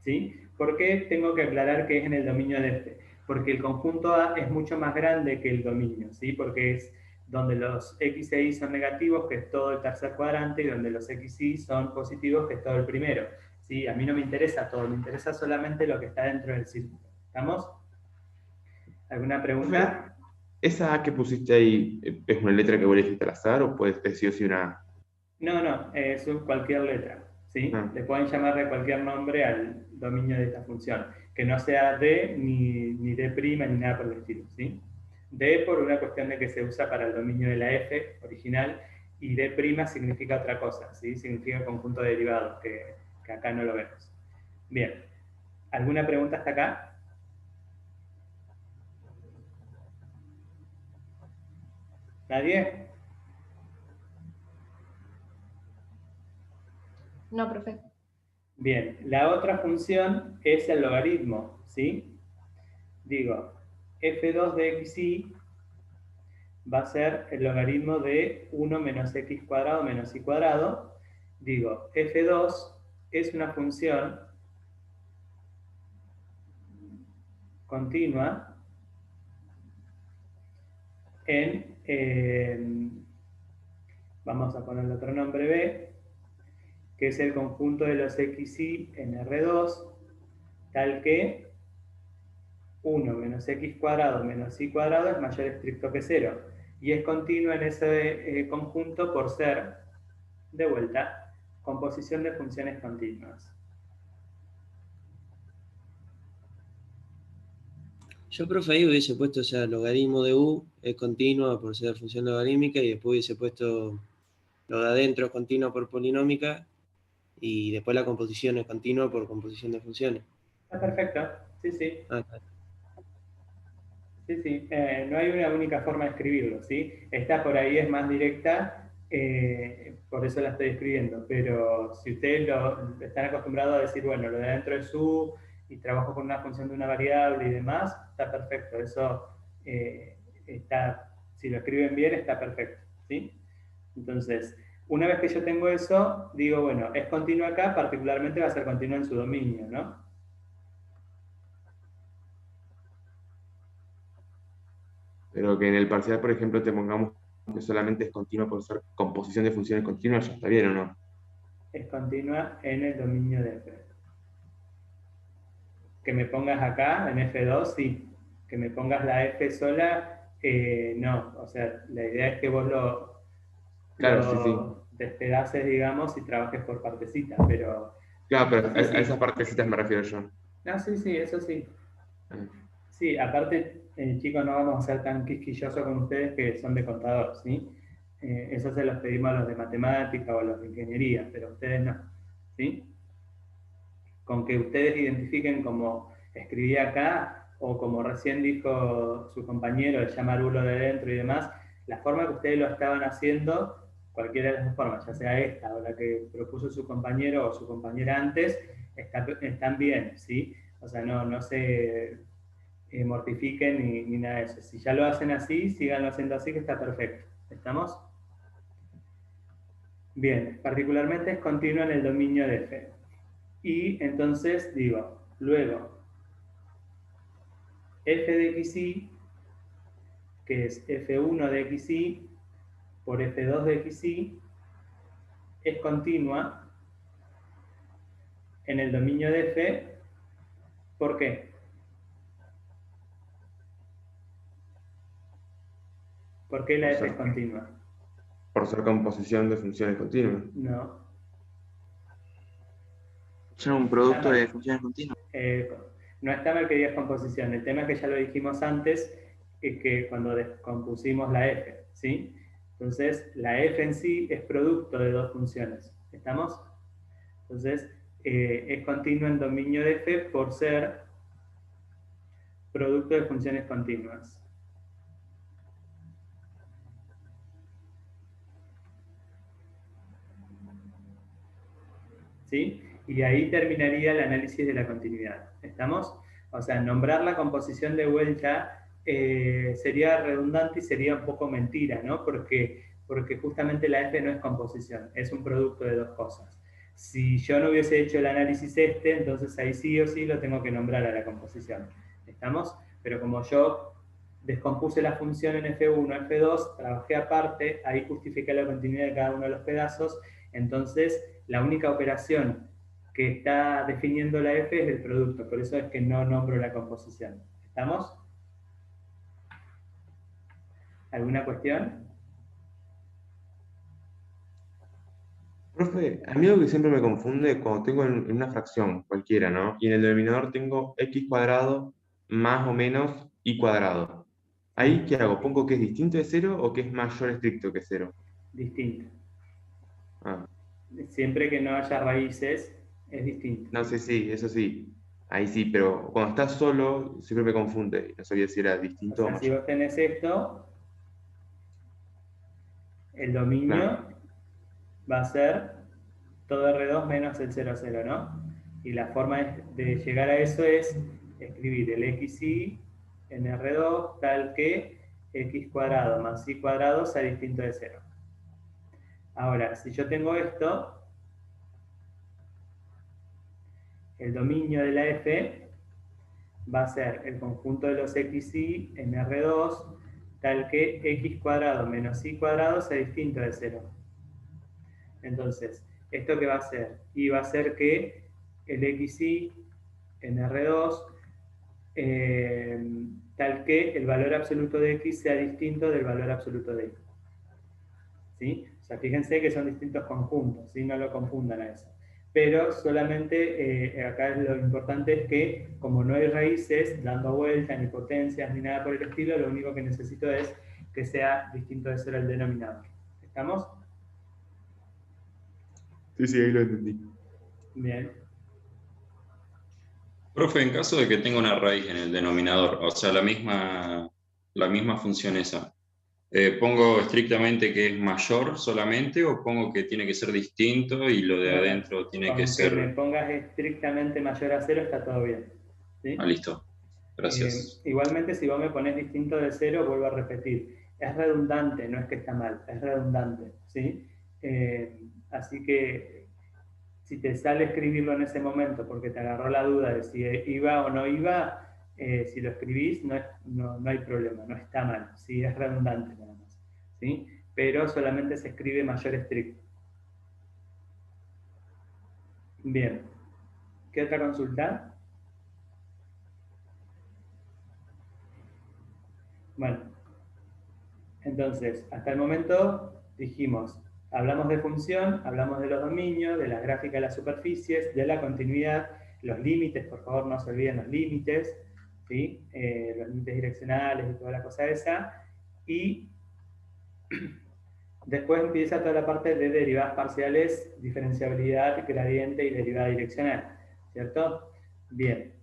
¿Sí? ¿Por qué tengo que aclarar que es en el dominio de f? Porque el conjunto A es mucho más grande que el dominio, ¿sí? Porque es donde los x e y son negativos, que es todo el tercer cuadrante, y donde los x y son positivos, que es todo el primero. ¿Sí? A mí no me interesa todo, me interesa solamente lo que está dentro del círculo. ¿Estamos? ¿Alguna pregunta? ¿Esa A que pusiste ahí es una letra que vos elegiste al azar o puede ser sí o sí una? No, es cualquier letra, ¿sí? Ah. Le pueden llamar de cualquier nombre al dominio de esta función, que no sea D ni D' ni nada por el estilo, ¿sí? D por una cuestión de que se usa para el dominio de la F original y D' significa otra cosa, ¿sí? Significa conjunto de derivados, que acá no lo vemos. Bien, ¿alguna pregunta hasta acá? ¿Nadie? No, profe. Bien, la otra función es el logaritmo, ¿sí? Digo, f2 de xy va a ser el logaritmo de 1 menos x cuadrado menos y cuadrado. Digo, f2 es una función continua vamos a ponerle otro nombre b, que es el conjunto de los xy en R2, tal que 1 menos x cuadrado menos y cuadrado es mayor estricto que 0. Y es continua en ese conjunto por ser, de vuelta, composición de funciones continuas. Yo, profe, ahí hubiese puesto, o sea, logaritmo de u es continua por ser función logarítmica y después hubiese puesto lo de adentro es continua por polinómica y después la composición es continua por composición de funciones. Está perfecto, sí, sí. Ah, está. Sí, sí. No hay una única forma de escribirlo, ¿sí? Esta por ahí es más directa, por eso la estoy escribiendo, pero si ustedes están acostumbrados a decir, bueno, lo de adentro es u y trabajo con una función de una variable y demás, está perfecto, eso está, si lo escriben bien, está perfecto, ¿sí? Entonces, una vez que yo tengo eso, digo, bueno, es continua acá, particularmente va a ser continua en su dominio, ¿no? Pero que en el parcial, por ejemplo, te pongamos que solamente es continua por ser composición de funciones continuas, ¿ya está bien o no? Es continua en el dominio de F. Que me pongas acá en F2, sí. Que me pongas la F sola, no. O sea, la idea es que vos Claro, sí, sí. lo despedaces, digamos, y trabajes por partecitas, pero Claro, pero sí, a sí. esas partecitas me refiero yo. No, sí, sí, eso sí. Ah. Sí, aparte, chicos, no vamos a ser tan quisquillosos con ustedes que son de contador, ¿sí? Eso se los pedimos a los de matemática o a los de ingeniería, pero ustedes no, ¿sí? Con que ustedes identifiquen como escribí acá o como recién dijo su compañero, el llamarulo de dentro y demás, la forma que ustedes lo estaban haciendo, cualquiera de las dos formas, ya sea esta o la que propuso su compañero o su compañera antes, están bien, ¿sí? O sea, no se mortifiquen ni nada de eso. Si ya lo hacen así, síganlo haciendo así, que está perfecto. ¿Estamos? Bien, particularmente es continua en el dominio de F. Y entonces digo, luego, f de xy, que es f1 de xy por f2 de xy, es continua en el dominio de F. ¿Por qué? ¿Por qué la Por F es ser, continua? por ser composición de funciones continuas. No. Son un producto de funciones continuas. No está mal que digas composición. El tema es que ya lo dijimos antes, es que cuando descompusimos la F, ¿sí? Entonces, la F en sí es producto de dos funciones. ¿Estamos? Entonces, es continua en dominio de F por ser producto de funciones continuas. ¿Sí? Y ahí terminaría el análisis de la continuidad. ¿Estamos? O sea, nombrar la composición de vuelta sería redundante y sería un poco mentira, ¿no? Porque justamente la F no es composición, es un producto de dos cosas. Si yo no hubiese hecho el análisis entonces ahí sí o sí lo tengo que nombrar a la composición. ¿Estamos? Pero como yo descompuse la función en F1, F2, trabajé aparte, ahí justifiqué la continuidad de cada uno de los pedazos, entonces la única operación que está definiendo la F es el producto, por eso es que no nombro la composición. ¿Estamos? ¿Alguna cuestión? Profe, a mí lo que siempre me confunde cuando tengo en una fracción cualquiera, ¿no? Y en el denominador tengo x cuadrado más o menos y cuadrado. ¿Ahí qué hago? ¿Pongo que es distinto de cero o que es mayor estricto que cero? Distinto. Ah, Siempre que no haya raíces, es distinto. no sé, sí, eso sí. Ahí sí, pero cuando estás solo siempre me confunde. No sabía si era O distinto o sea, si mayor. vos tenés esto, el dominio Claro. va a ser todo R2 menos el 0, 0, ¿no? Y la forma de llegar a eso es escribir el xy en R2 tal que x cuadrado más y cuadrado sea distinto de 0. Ahora, si yo tengo esto, el dominio de la f va a ser el conjunto de los xy en R2 tal que x cuadrado menos y cuadrado sea distinto de 0. Entonces, ¿esto qué va a hacer? Y va a ser que el xy en R2 tal que el valor absoluto de x sea distinto del valor absoluto de y. ¿Sí? O sea, fíjense que son distintos conjuntos, ¿sí? No lo confundan a eso. Pero solamente acá lo importante es que, como no hay raíces dando vueltas, ni potencias, ni nada por el estilo, lo único que necesito es que sea distinto de 0 el denominador. ¿Estamos? Sí, ahí lo entendí. Bien. Profe, en caso de que tenga una raíz en el denominador, o sea, la misma función esa, ¿pongo estrictamente que es mayor solamente o pongo que tiene que ser distinto y lo de Bueno, adentro tiene que aunque ser... me pongas estrictamente mayor a 0, está todo bien. ¿Sí? Ah, listo. Gracias. Igualmente, si vos me pones distinto de 0, vuelvo a repetir, es redundante, no es que está mal, es redundante, ¿sí? Así que si te sale escribirlo en ese momento porque te agarró la duda de si iba o no iba, si lo escribís no hay problema, no está mal, sí, es redundante nada más, ¿sí? Pero solamente se escribe mayor estricto. Bien, ¿qué otra consulta? Bueno, entonces, hasta el momento dijimos, hablamos de función, hablamos de los dominios, de las gráficas de las superficies, de la continuidad, los límites, por favor no se olviden los límites, ¿sí? Los límites direccionales y toda la cosa esa, y después empieza toda la parte de derivadas parciales, diferenciabilidad, gradiente y derivada direccional, ¿cierto? Bien.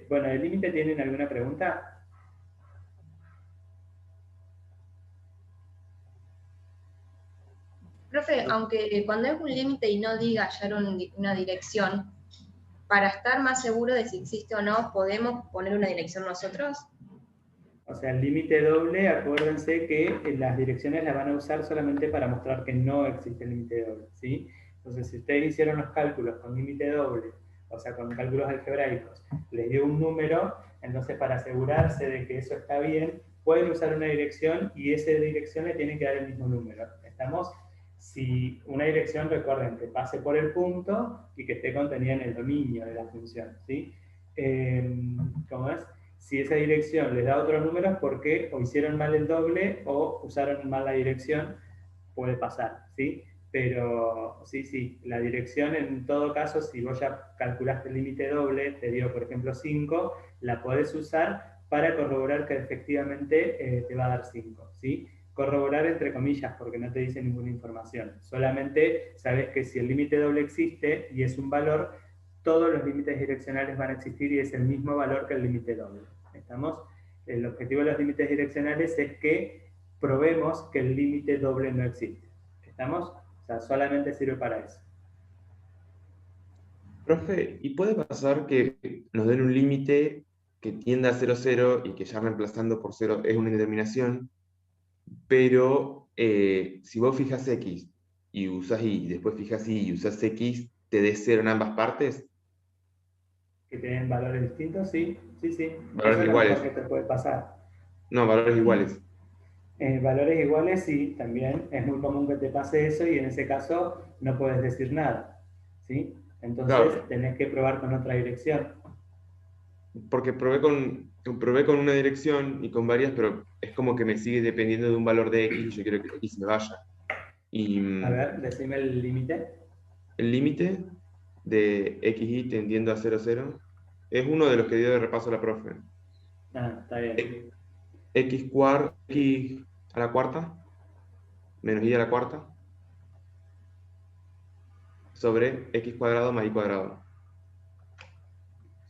Bueno, ¿del límite tienen alguna pregunta? Profe, aunque cuando es un límite y no diga hallar una dirección, para estar más seguro de si existe o no, ¿podemos poner una dirección nosotros? O sea, el límite doble, acuérdense que las direcciones las van a usar solamente para mostrar que no existe el límite doble, ¿sí? Entonces, si ustedes hicieron los cálculos con límite doble, o sea, con cálculos algebraicos, les dio un número, entonces para asegurarse de que eso está bien, pueden usar una dirección y esa dirección le tienen que dar el mismo número. ¿Estamos? Si una dirección, recuerden, que pase por el punto y que esté contenida en el dominio de la función, ¿sí? ¿Cómo es? Si esa dirección les da otros números porque o hicieron mal el doble o usaron mal la dirección, puede pasar, ¿sí? Pero sí, la dirección en todo caso, si vos ya calculaste el límite doble, te dio por ejemplo 5, la podés usar para corroborar que efectivamente te va a dar 5, ¿sí? Corroborar entre comillas porque no te dice ninguna información, solamente sabes que si el límite doble existe y es un valor, todos los límites direccionales van a existir y es el mismo valor que el límite doble. ¿Estamos? El objetivo de los límites direccionales es que probemos que el límite doble no existe. ¿Estamos? O sea, solamente sirve para eso. Profe, ¿y puede pasar que nos den un límite que tienda a 0, 0 y que ya reemplazando por 0 es una indeterminación, pero si vos fijas X y usas Y, y después fijas Y y usas X, te dé 0 en ambas partes? ¿Que tienen valores distintos? Sí. Valores Eso es lo iguales. mejor que te puede pasar. No, valores iguales. Valores iguales, sí, también es muy común que te pase eso y en ese caso no puedes decir nada, ¿sí? Entonces Claro. tenés que probar con otra dirección. Porque probé con una dirección y con varias, pero es como que me sigue dependiendo de un valor de X y yo quiero que X me vaya. Y A ver, decime el límite. el límite de XY tendiendo a 0, 0 es uno de los que dio de repaso la profe. Ah, está bien. X a la cuarta menos Y a la cuarta sobre X cuadrado más Y cuadrado.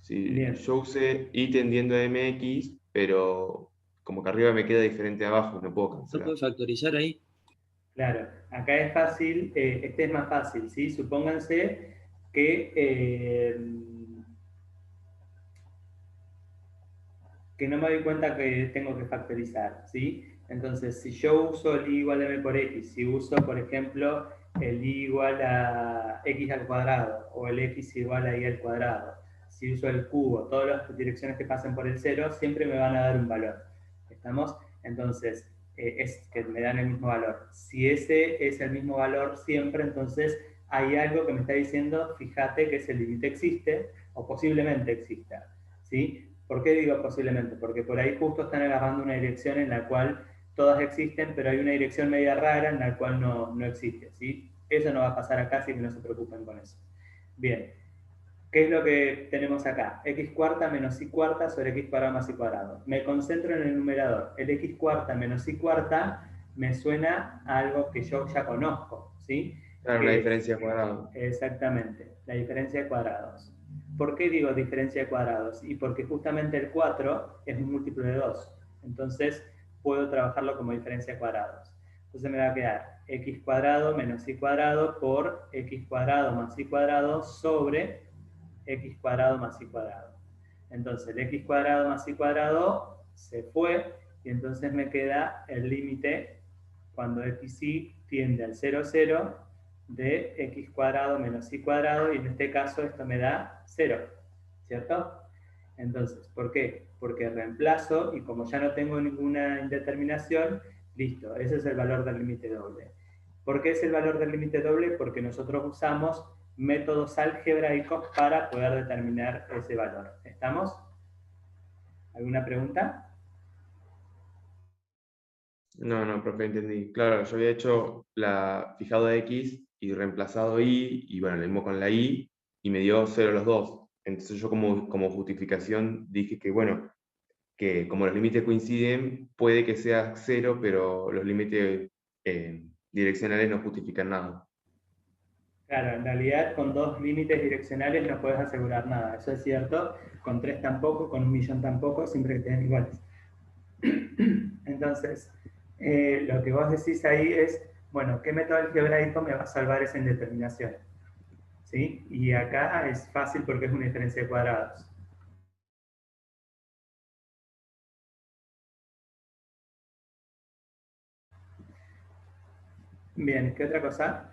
Si Bien. yo usé Y tendiendo a MX, pero como que arriba me queda diferente de abajo, no puedo ¿No cancelar. puede factorizar ahí? Claro, acá es fácil, este es más fácil, ¿sí? Supónganse que no me doy cuenta que tengo que factorizar, ¿sí? Entonces, si yo uso el y igual a m por x, si uso, por ejemplo, el y igual a x al cuadrado, o el x igual a y al cuadrado, si uso el cubo, todas las direcciones que pasen por el cero, siempre me van a dar un valor. ¿Estamos? Entonces, es que me dan el mismo valor. Si ese es el mismo valor siempre, entonces hay algo que me está diciendo, fíjate que ese límite existe, o posiblemente exista, ¿sí? ¿Por qué digo posiblemente? Porque por ahí justo están agarrando una dirección en la cual todas existen, pero hay una dirección media rara en la cual no existe, ¿sí? Eso no va a pasar acá, así que no se preocupen con eso. Bien, ¿qué es lo que tenemos acá? X cuarta menos y cuarta sobre X cuadrado más Y cuadrado. Me concentro en el numerador. El X cuarta menos Y cuarta me suena a algo que yo ya conozco, ¿sí? Claro, la diferencia de cuadrados. Exactamente, la diferencia de cuadrados. ¿Por qué digo diferencia de cuadrados? Y porque justamente el 4 es un múltiplo de 2. Entonces puedo trabajarlo como diferencia de cuadrados. Entonces me va a quedar x cuadrado menos y cuadrado por x cuadrado más y cuadrado sobre x cuadrado más y cuadrado. Entonces el x cuadrado más y cuadrado se fue y entonces me queda el límite cuando xy tiende al 0, 0 de x cuadrado menos y cuadrado, y en este caso esto me da 0, ¿cierto? Entonces, ¿por qué? Porque reemplazo y como ya no tengo ninguna indeterminación, listo, ese es el valor del límite doble. ¿Por qué es el valor del límite doble? Porque nosotros usamos métodos algebraicos para poder determinar ese valor. ¿Estamos? ¿Alguna pregunta? No, profe, entendí. Claro, yo había hecho fijado X y reemplazado Y, y bueno, lo mismo con la Y, y me dio 0 los dos. Entonces yo como justificación dije que, bueno, que como los límites coinciden, puede que sea 0, pero los límites direccionales no justifican nada. Claro, en realidad con dos límites direccionales no puedes asegurar nada, eso es cierto, con 3 tampoco, con 1.000.000 tampoco, siempre que estén iguales. Entonces, lo que vos decís ahí es, bueno, ¿qué método algebraico me va a salvar esa indeterminación? ¿Sí? Y acá es fácil porque es una diferencia de cuadrados. Bien, ¿qué otra cosa?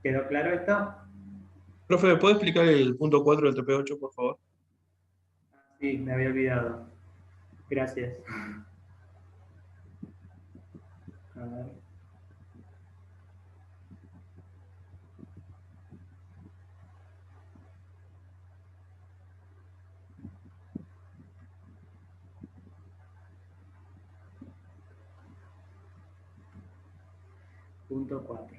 ¿Quedó claro esto? Profe, ¿me puede explicar el punto 4 del TP8, por favor? Sí, me había olvidado. Gracias. A ver. Punto 4.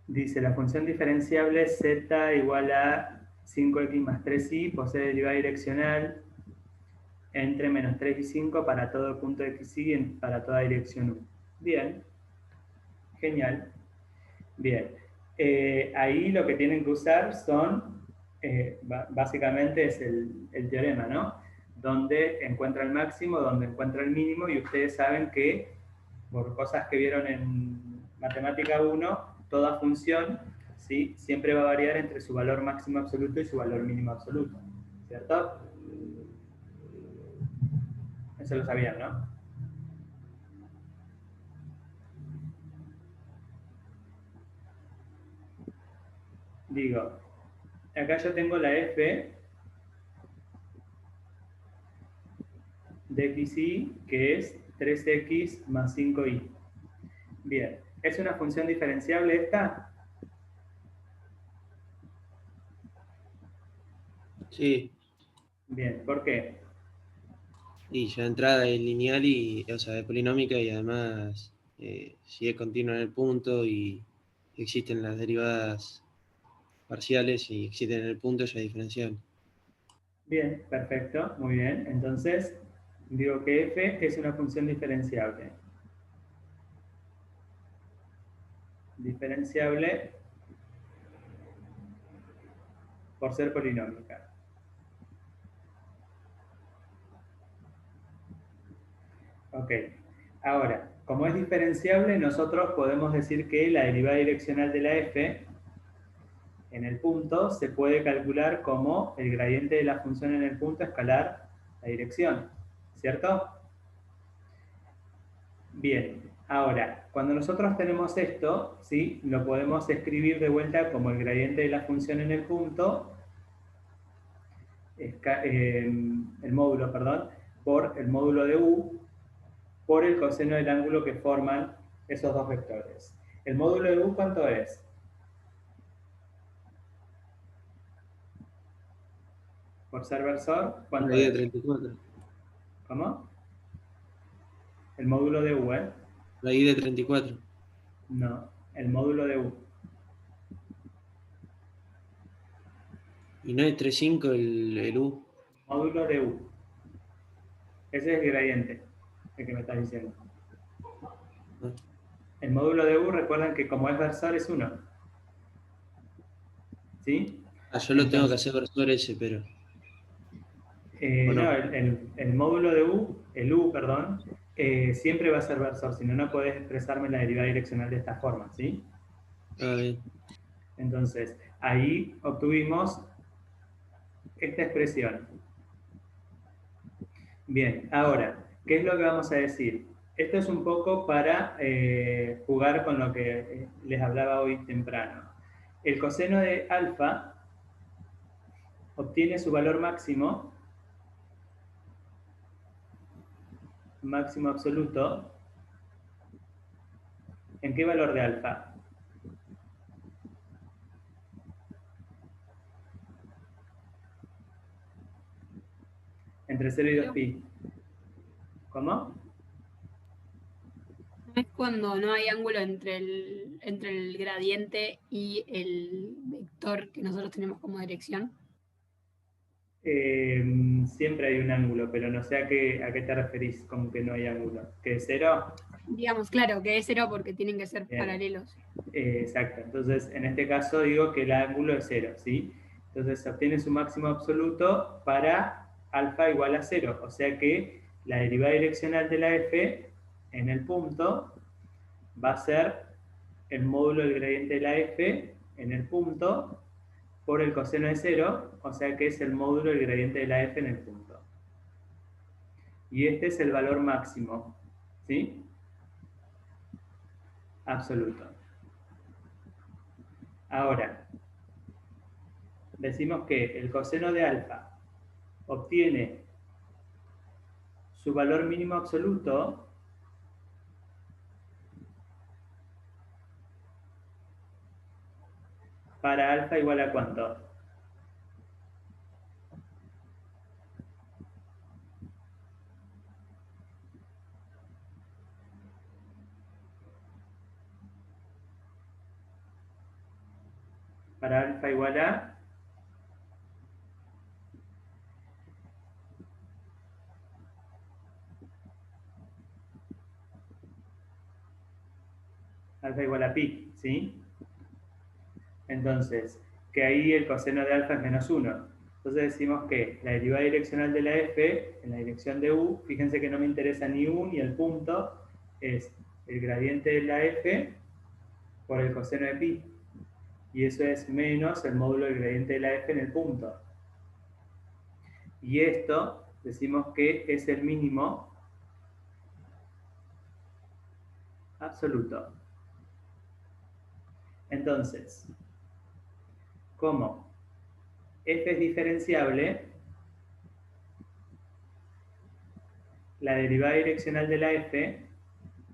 Dice, la función diferenciable z igual a 5x más 3y posee derivada direccional entre menos 3 y 5 para todo punto xy y para toda dirección u. Bien, genial. Bien, ahí lo que tienen que usar son, básicamente es el teorema, ¿no? Donde encuentra el máximo, donde encuentra el mínimo, y ustedes saben que, por cosas que vieron en Matemática 1, toda función, ¿sí?, siempre va a variar entre su valor máximo absoluto y su valor mínimo absoluto, ¿cierto? Eso lo sabían, ¿no? Digo, acá yo tengo la f de xy, que es 3x más 5y. Bien, ¿es una función diferenciable esta? Sí, Bien, ¿por qué? y ya de entrada es lineal y, o sea, es polinómica y además si es continua en el punto y existen las derivadas parciales y existen en el punto, ya es diferenciable. Bien, perfecto, muy bien. Entonces, digo que f es una función diferenciable. Diferenciable por ser polinómica. Ok. Ahora, como es diferenciable, nosotros podemos decir que la derivada direccional de la f en el punto se puede calcular como el gradiente de la función en el punto escalar la dirección, ¿cierto? Bien, ahora, cuando nosotros tenemos esto, ¿sí? Lo podemos escribir de vuelta como el gradiente de la función en el punto, el módulo, perdón, por el módulo de u, por el coseno del ángulo que forman esos dos vectores. ¿El módulo de u cuánto es? Por ser versor, ¿cuánto Raíz de es? 34. ¿Cómo? El módulo de u, ¿eh? Raíz de 34. No, el módulo de u. Y no es 3,5 el U. Módulo de u. Ese es el gradiente, el que me estás diciendo. Ah. El módulo de u, recuerden que como es versor es 1. ¿Sí? Yo lo tengo que hacer versor ese, pero... No, el módulo de u, el u, perdón, siempre va a ser versor, si no, no podés expresarme la derivada direccional de esta forma, ¿sí? Bien. Entonces, ahí obtuvimos esta expresión. Bien, ahora, ¿qué es lo que vamos a decir? Esto es un poco para jugar con lo que les hablaba hoy temprano. El coseno de alfa obtiene su valor máximo absoluto. ¿En qué valor de alfa? Entre 0 y 2pi. ¿Cómo? Es cuando no hay ángulo entre el gradiente y el vector que nosotros tenemos como dirección. Siempre hay un ángulo, pero no sé a qué te referís con que no hay ángulo. ¿Que es 0? Digamos, claro, que es 0 porque tienen que ser Bien. paralelos. Exacto. Entonces, en este caso digo que el ángulo es 0, ¿sí? Entonces, se obtiene su máximo absoluto para alfa igual a 0. O sea que la derivada direccional de la f en el punto va a ser el módulo del gradiente de la f en el punto por el coseno de 0, o sea que es el módulo del gradiente de la f en el punto. Y este es el valor máximo, ¿sí? Absoluto. Ahora, decimos que el coseno de alfa obtiene su valor mínimo absoluto para alfa igual a ¿cuánto? Para alfa igual a alfa igual a pi, ¿sí? Entonces, que ahí el coseno de alfa es menos 1. Entonces decimos que la derivada direccional de la f en la dirección de u, fíjense que no me interesa ni u ni el punto, es el gradiente de la f por el coseno de pi. Y eso es menos el módulo del gradiente de la f en el punto. Y esto decimos que es el mínimo absoluto. Entonces, como f es diferenciable, la derivada direccional de la f,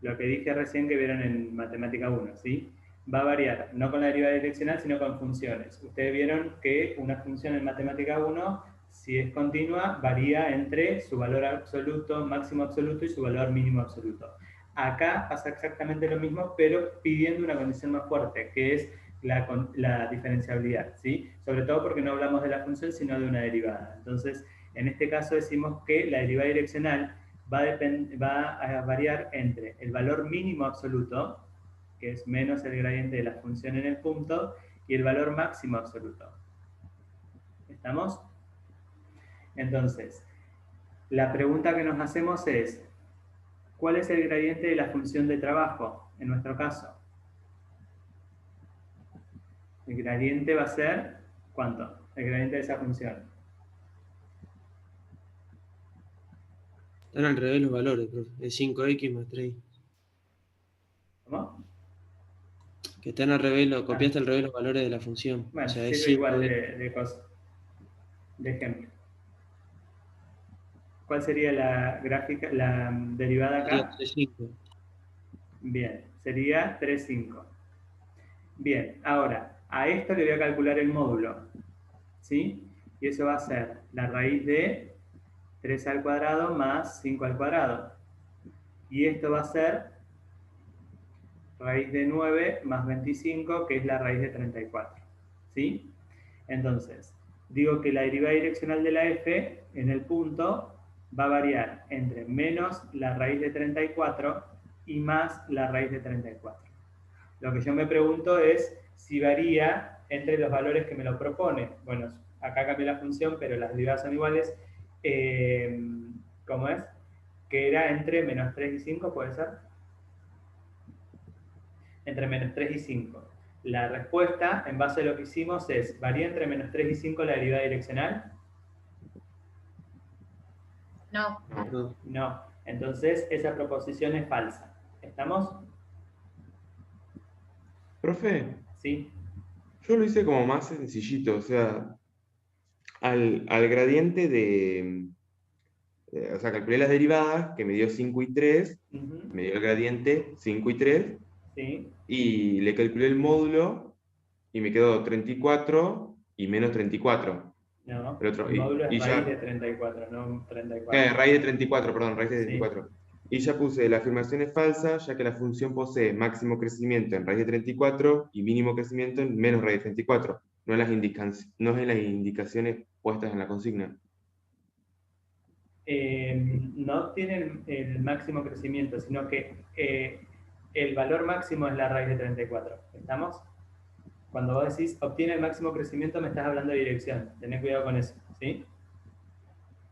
lo que dije recién que vieron en matemática 1, ¿sí? Va a variar, no con la derivada direccional, sino con funciones. Ustedes vieron que una función en matemática 1, si es continua, varía entre su valor absoluto, máximo absoluto y su valor mínimo absoluto. Acá pasa exactamente lo mismo, pero pidiendo una condición más fuerte, que es la diferenciabilidad, ¿sí? Sobre todo porque no hablamos de la función, sino de una derivada. Entonces, en este caso decimos que la derivada direccional va a variar entre el valor mínimo absoluto, que es menos el gradiente de la función en el punto, y el valor máximo absoluto. ¿Estamos? Entonces, la pregunta que nos hacemos es, ¿Cuál es el gradiente de la función de trabajo en nuestro caso? El gradiente va a ser, ¿cuánto? El gradiente de esa función. Están al revés los valores, profe. Es 5x más 3. ¿Cómo? Que están al revés, copiaste al revés los valores de la función. Bueno, O sea, es sirve igual 5x. de cosa, de ejemplo. ¿Cuál sería la gráfica, la derivada acá? 3,5. Bien, sería 3,5. Bien, ahora, a esto le voy a calcular el módulo, ¿sí? Y eso va a ser la raíz de 3 al cuadrado más 5 al cuadrado. Y esto va a ser raíz de 9 más 25, que es la raíz de 34, ¿sí? Entonces, digo que la derivada direccional de la f en el punto va a variar entre menos la raíz de 34 y más la raíz de 34. Lo que yo me pregunto es si varía entre los valores que me lo propone. Bueno, acá cambié la función, pero las derivadas son iguales. ¿Cómo es? Que era entre menos 3 y 5, ¿puede ser? Entre menos 3 y 5. La respuesta, en base a lo que hicimos, es, ¿varía entre menos 3 y 5 la derivada direccional? No. No. No. Entonces, esa proposición es falsa. ¿Estamos? Profe, ¿Sí? yo lo hice como más sencillito, o sea, al gradiente o sea, calculé las derivadas, que me dio 5 y 3, me dio el gradiente 5 y 3, ¿Sí? y le calculé el módulo, y me quedó 34 y menos 34. No, El otro, el módulo es y raíz de ya, 34, no 34. raíz de 34, perdón, raíz de Sí. 34. Y ya puse, la afirmación es falsa, ya que la función posee máximo crecimiento en raíz de 34 y mínimo crecimiento en menos raíz de 34, no en las indicaciones puestas en la consigna. No tiene el máximo crecimiento, sino que el valor máximo es la raíz de 34. ¿Estamos? Cuando vos decís obtiene el máximo crecimiento, me estás hablando de dirección. Tenés cuidado con eso, ¿sí?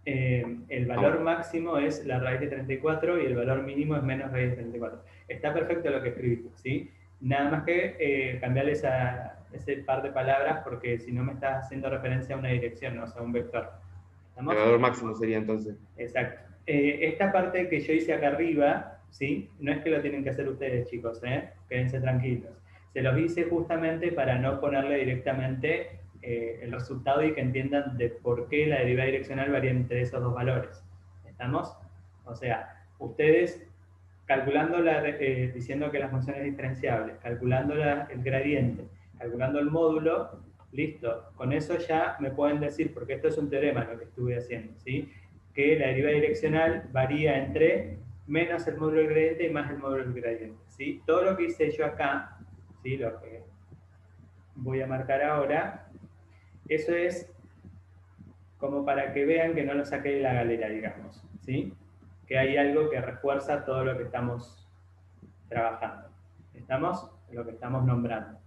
El valor máximo es la raíz de 34 y el valor mínimo es menos raíz de 34. Está perfecto lo que escribiste, ¿sí? Nada más que cambiarle ese par de palabras porque si no me estás haciendo referencia a una dirección, o sea, a un vector. ¿Estamos? El valor máximo sería entonces. Exacto. Esta parte que yo hice acá arriba, ¿sí? No es que lo tienen que hacer ustedes, chicos, quédense tranquilos. Se los hice justamente para no ponerle directamente el resultado y que entiendan de por qué la derivada direccional varía entre esos dos valores. ¿Estamos? O sea, ustedes calculando diciendo que la función es diferenciable, calculando el gradiente, calculando el módulo, listo. Con eso ya me pueden decir, porque esto es un teorema lo que estuve haciendo, ¿sí? Que la derivada direccional varía entre menos el módulo del gradiente y más el módulo del gradiente, ¿sí? Todo lo que hice yo acá, ¿sí? Lo que voy a marcar ahora, eso es como para que vean que no lo saqué de la galera, digamos, ¿sí? Que hay algo que refuerza todo lo que estamos trabajando. ¿Estamos? Lo que estamos nombrando.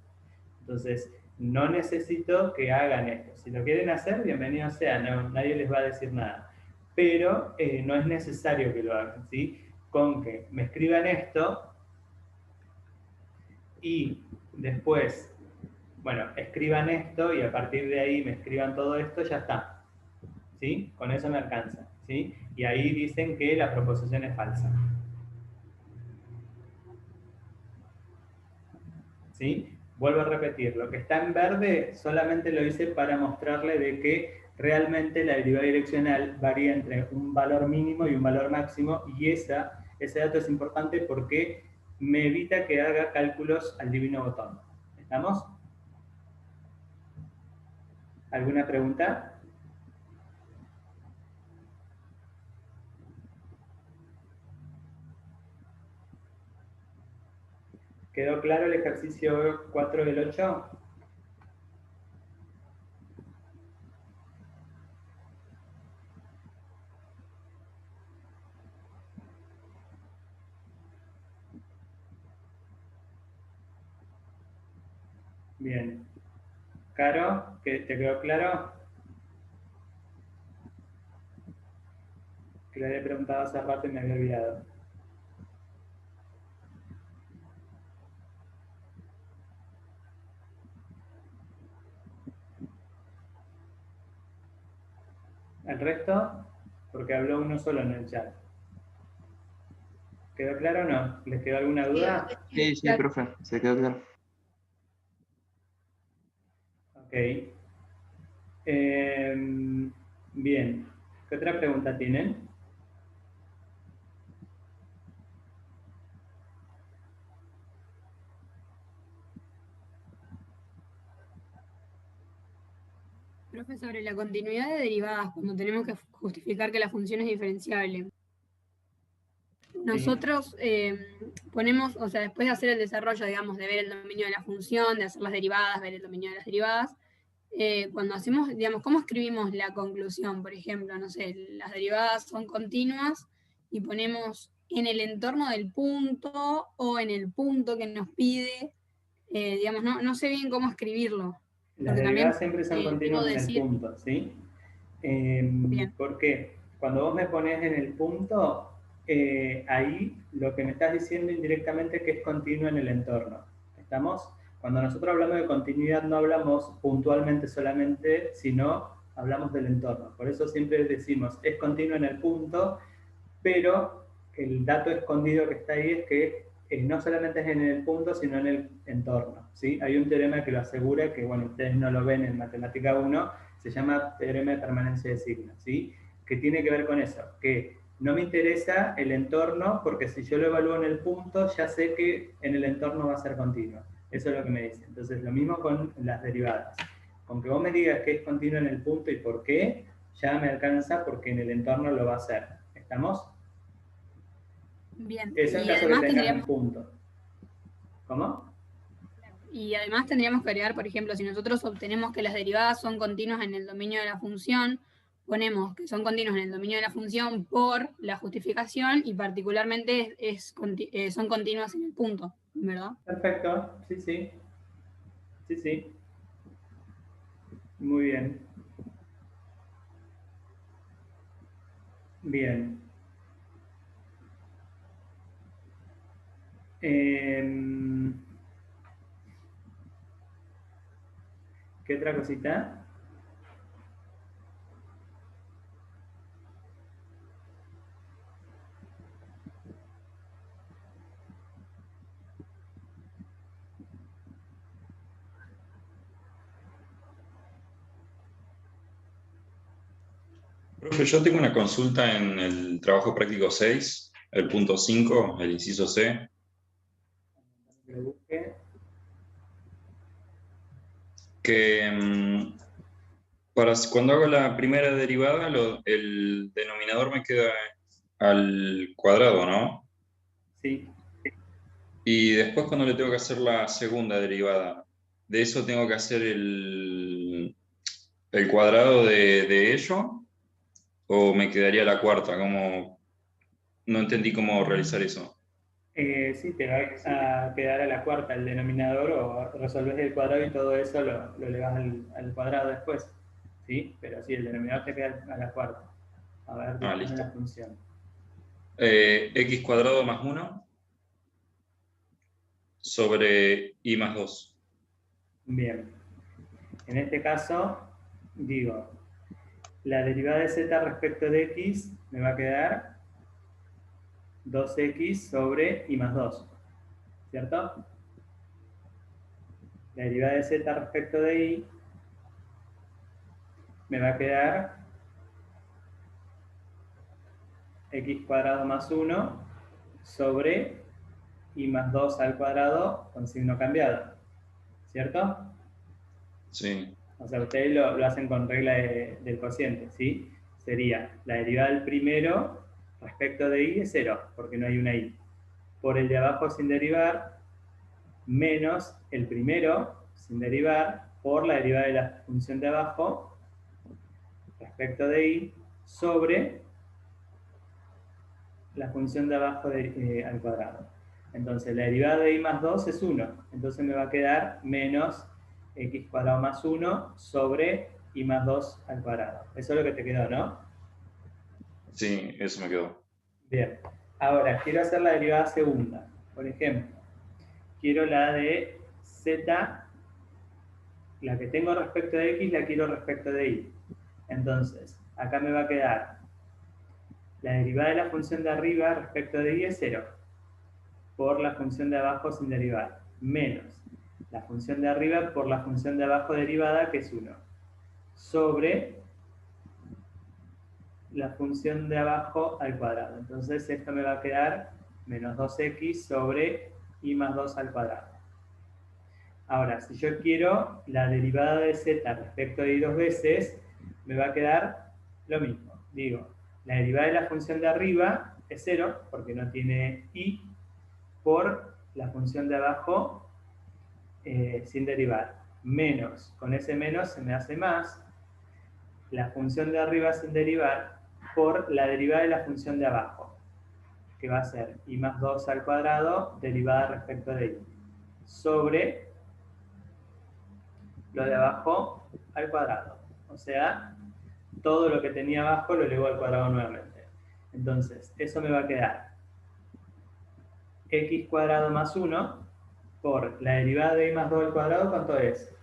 Entonces, no necesito que hagan esto. Si lo quieren hacer, bienvenido sea, no, nadie les va a decir nada. Pero no es necesario que lo hagan, ¿sí? Con que me escriban esto y después, bueno, escriban esto y a partir de ahí me escriban todo esto, ya está. ¿Sí? Con eso me alcanza, ¿sí? Y ahí dicen que la proposición es falsa. ¿Sí? Vuelvo a repetir, lo que está en verde solamente lo hice para mostrarle de que realmente la derivada direccional varía entre un valor mínimo y un valor máximo y ese dato es importante porque me evita que haga cálculos al divino botón. ¿Estamos? ¿Alguna pregunta? ¿Quedó claro el ejercicio 4 del 8? Bien. Caro, ¿te quedó claro? Que le había preguntado hace rato y me había olvidado. ¿El resto? Porque habló uno solo en el chat. ¿Quedó claro o no? ¿Les quedó alguna duda? Sí, sí, profe, se quedó claro. Ok. Bien. ¿Qué otra pregunta tienen? Profe, sobre la continuidad de derivadas, cuando tenemos que justificar que la función es diferenciable. Nosotros ponemos, o sea, después de hacer el desarrollo, digamos, de ver el dominio de la función, de hacer las derivadas, ver el dominio de las derivadas, cuando hacemos, digamos, ¿cómo escribimos la conclusión? Por ejemplo, no sé, las derivadas son continuas y ponemos en el entorno del punto o en el punto que nos pide, digamos, no sé bien cómo escribirlo. Las Porque derivadas también siempre son continuas en el punto, ¿sí? Bien. Porque cuando vos me pones en el punto, ahí lo que me estás diciendo indirectamente es que es continuo en el entorno. ¿Estamos? Cuando nosotros hablamos de continuidad no hablamos puntualmente solamente, sino hablamos del entorno. Por eso siempre decimos, es continuo en el punto, pero el dato escondido que está ahí es que no solamente es en el punto, sino en el entorno, ¿sí? Hay un teorema que lo asegura, que bueno, ustedes no lo ven en Matemática 1, se llama teorema de permanencia de signos, ¿sí? Que tiene que ver con eso, que no me interesa el entorno, porque si yo lo evalúo en el punto, ya sé que en el entorno va a ser continuo. Eso es lo que me dice. Entonces, lo mismo con las derivadas. Con que vos me digas que es continuo en el punto y por qué, ya me alcanza porque en el entorno lo va a hacer. ¿Estamos? Bien. Eso en Y caso además que tengas un tendríamos, punto. ¿Cómo? y además tendríamos que agregar, por ejemplo, si nosotros obtenemos que las derivadas son continuas en el dominio de la función, ponemos que son continuas en el dominio de la función por la justificación y particularmente son continuas en el punto, ¿verdad? Perfecto, sí, sí. Sí, sí. Muy bien. Bien. ¿Qué otra cosita? Profe, yo tengo una consulta en el trabajo práctico 6, el punto 5, el inciso C, Lo busqué. que cuando hago la primera derivada, el denominador me queda al cuadrado, ¿no? Sí. Y después cuando le tengo que hacer la segunda derivada, ¿de eso tengo que hacer el cuadrado de ello? ¿O me quedaría la cuarta? Como no entendí cómo realizar eso. Sí, te va a quedar a la cuarta el denominador o resolves el cuadrado y todo eso lo elevas al cuadrado después. ¿Sí? Pero sí, el denominador te queda a la cuarta. A ver, buscando la Listo. función. X cuadrado más 1 sobre y más 2. Bien. En este caso, digo, la derivada de z respecto de x me va a quedar 2x sobre y más 2. ¿Cierto? La derivada de z respecto de y me va a quedar x cuadrado más 1 sobre y más 2 al cuadrado con signo cambiado. ¿Cierto? Sí. O sea, ustedes lo hacen con regla del cociente, ¿sí? Sería la derivada del primero respecto de y es 0, porque no hay una y. Por el de abajo sin derivar, menos el primero sin derivar, por la derivada de la función de abajo respecto de y, sobre la función de abajo al cuadrado. Entonces, la derivada de y más 2 es 1. Entonces me va a quedar menos x cuadrado más 1 sobre y más 2 al cuadrado. Eso es lo que te quedó, ¿no? Sí, eso me quedó. Bien. Ahora, quiero hacer la derivada segunda. Por ejemplo, quiero la de z, la que tengo respecto de x, la quiero respecto de y. Entonces, acá me va a quedar la derivada de la función de arriba respecto de y es 0, por la función de abajo sin derivar, menos la función de arriba por la función de abajo derivada, que es 1, sobre la función de abajo al cuadrado. Entonces esto me va a quedar menos 2x sobre y más 2 al cuadrado. Ahora, si yo quiero la derivada de z respecto de y dos veces, me va a quedar lo mismo. Digo, la derivada de la función de arriba es 0, porque no tiene y, por la función de abajo sin derivar. Menos, con ese menos se me hace más, la función de arriba sin derivar, por la derivada de la función de abajo, que va a ser y más 2 al cuadrado, derivada respecto de y, sobre lo de abajo al cuadrado. O sea, todo lo que tenía abajo lo elevo al cuadrado nuevamente. Entonces, eso me va a quedar x cuadrado más 1 por la derivada de y más 2 al cuadrado, ¿cuánto es?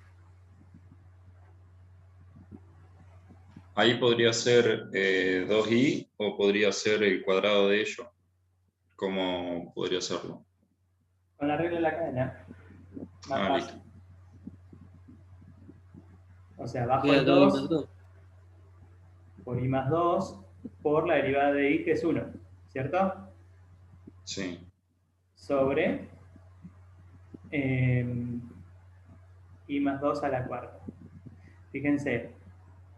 Ahí podría ser 2i o podría ser el cuadrado de ello. ¿Cómo podría serlo? Con la regla de la cadena. Más fácil. Listo. O sea, bajo Queda el 2 más 2 2. por y más 2 por la derivada de y, que es 1, ¿cierto? Sí. Sobre y más 2 a la cuarta. Fíjense,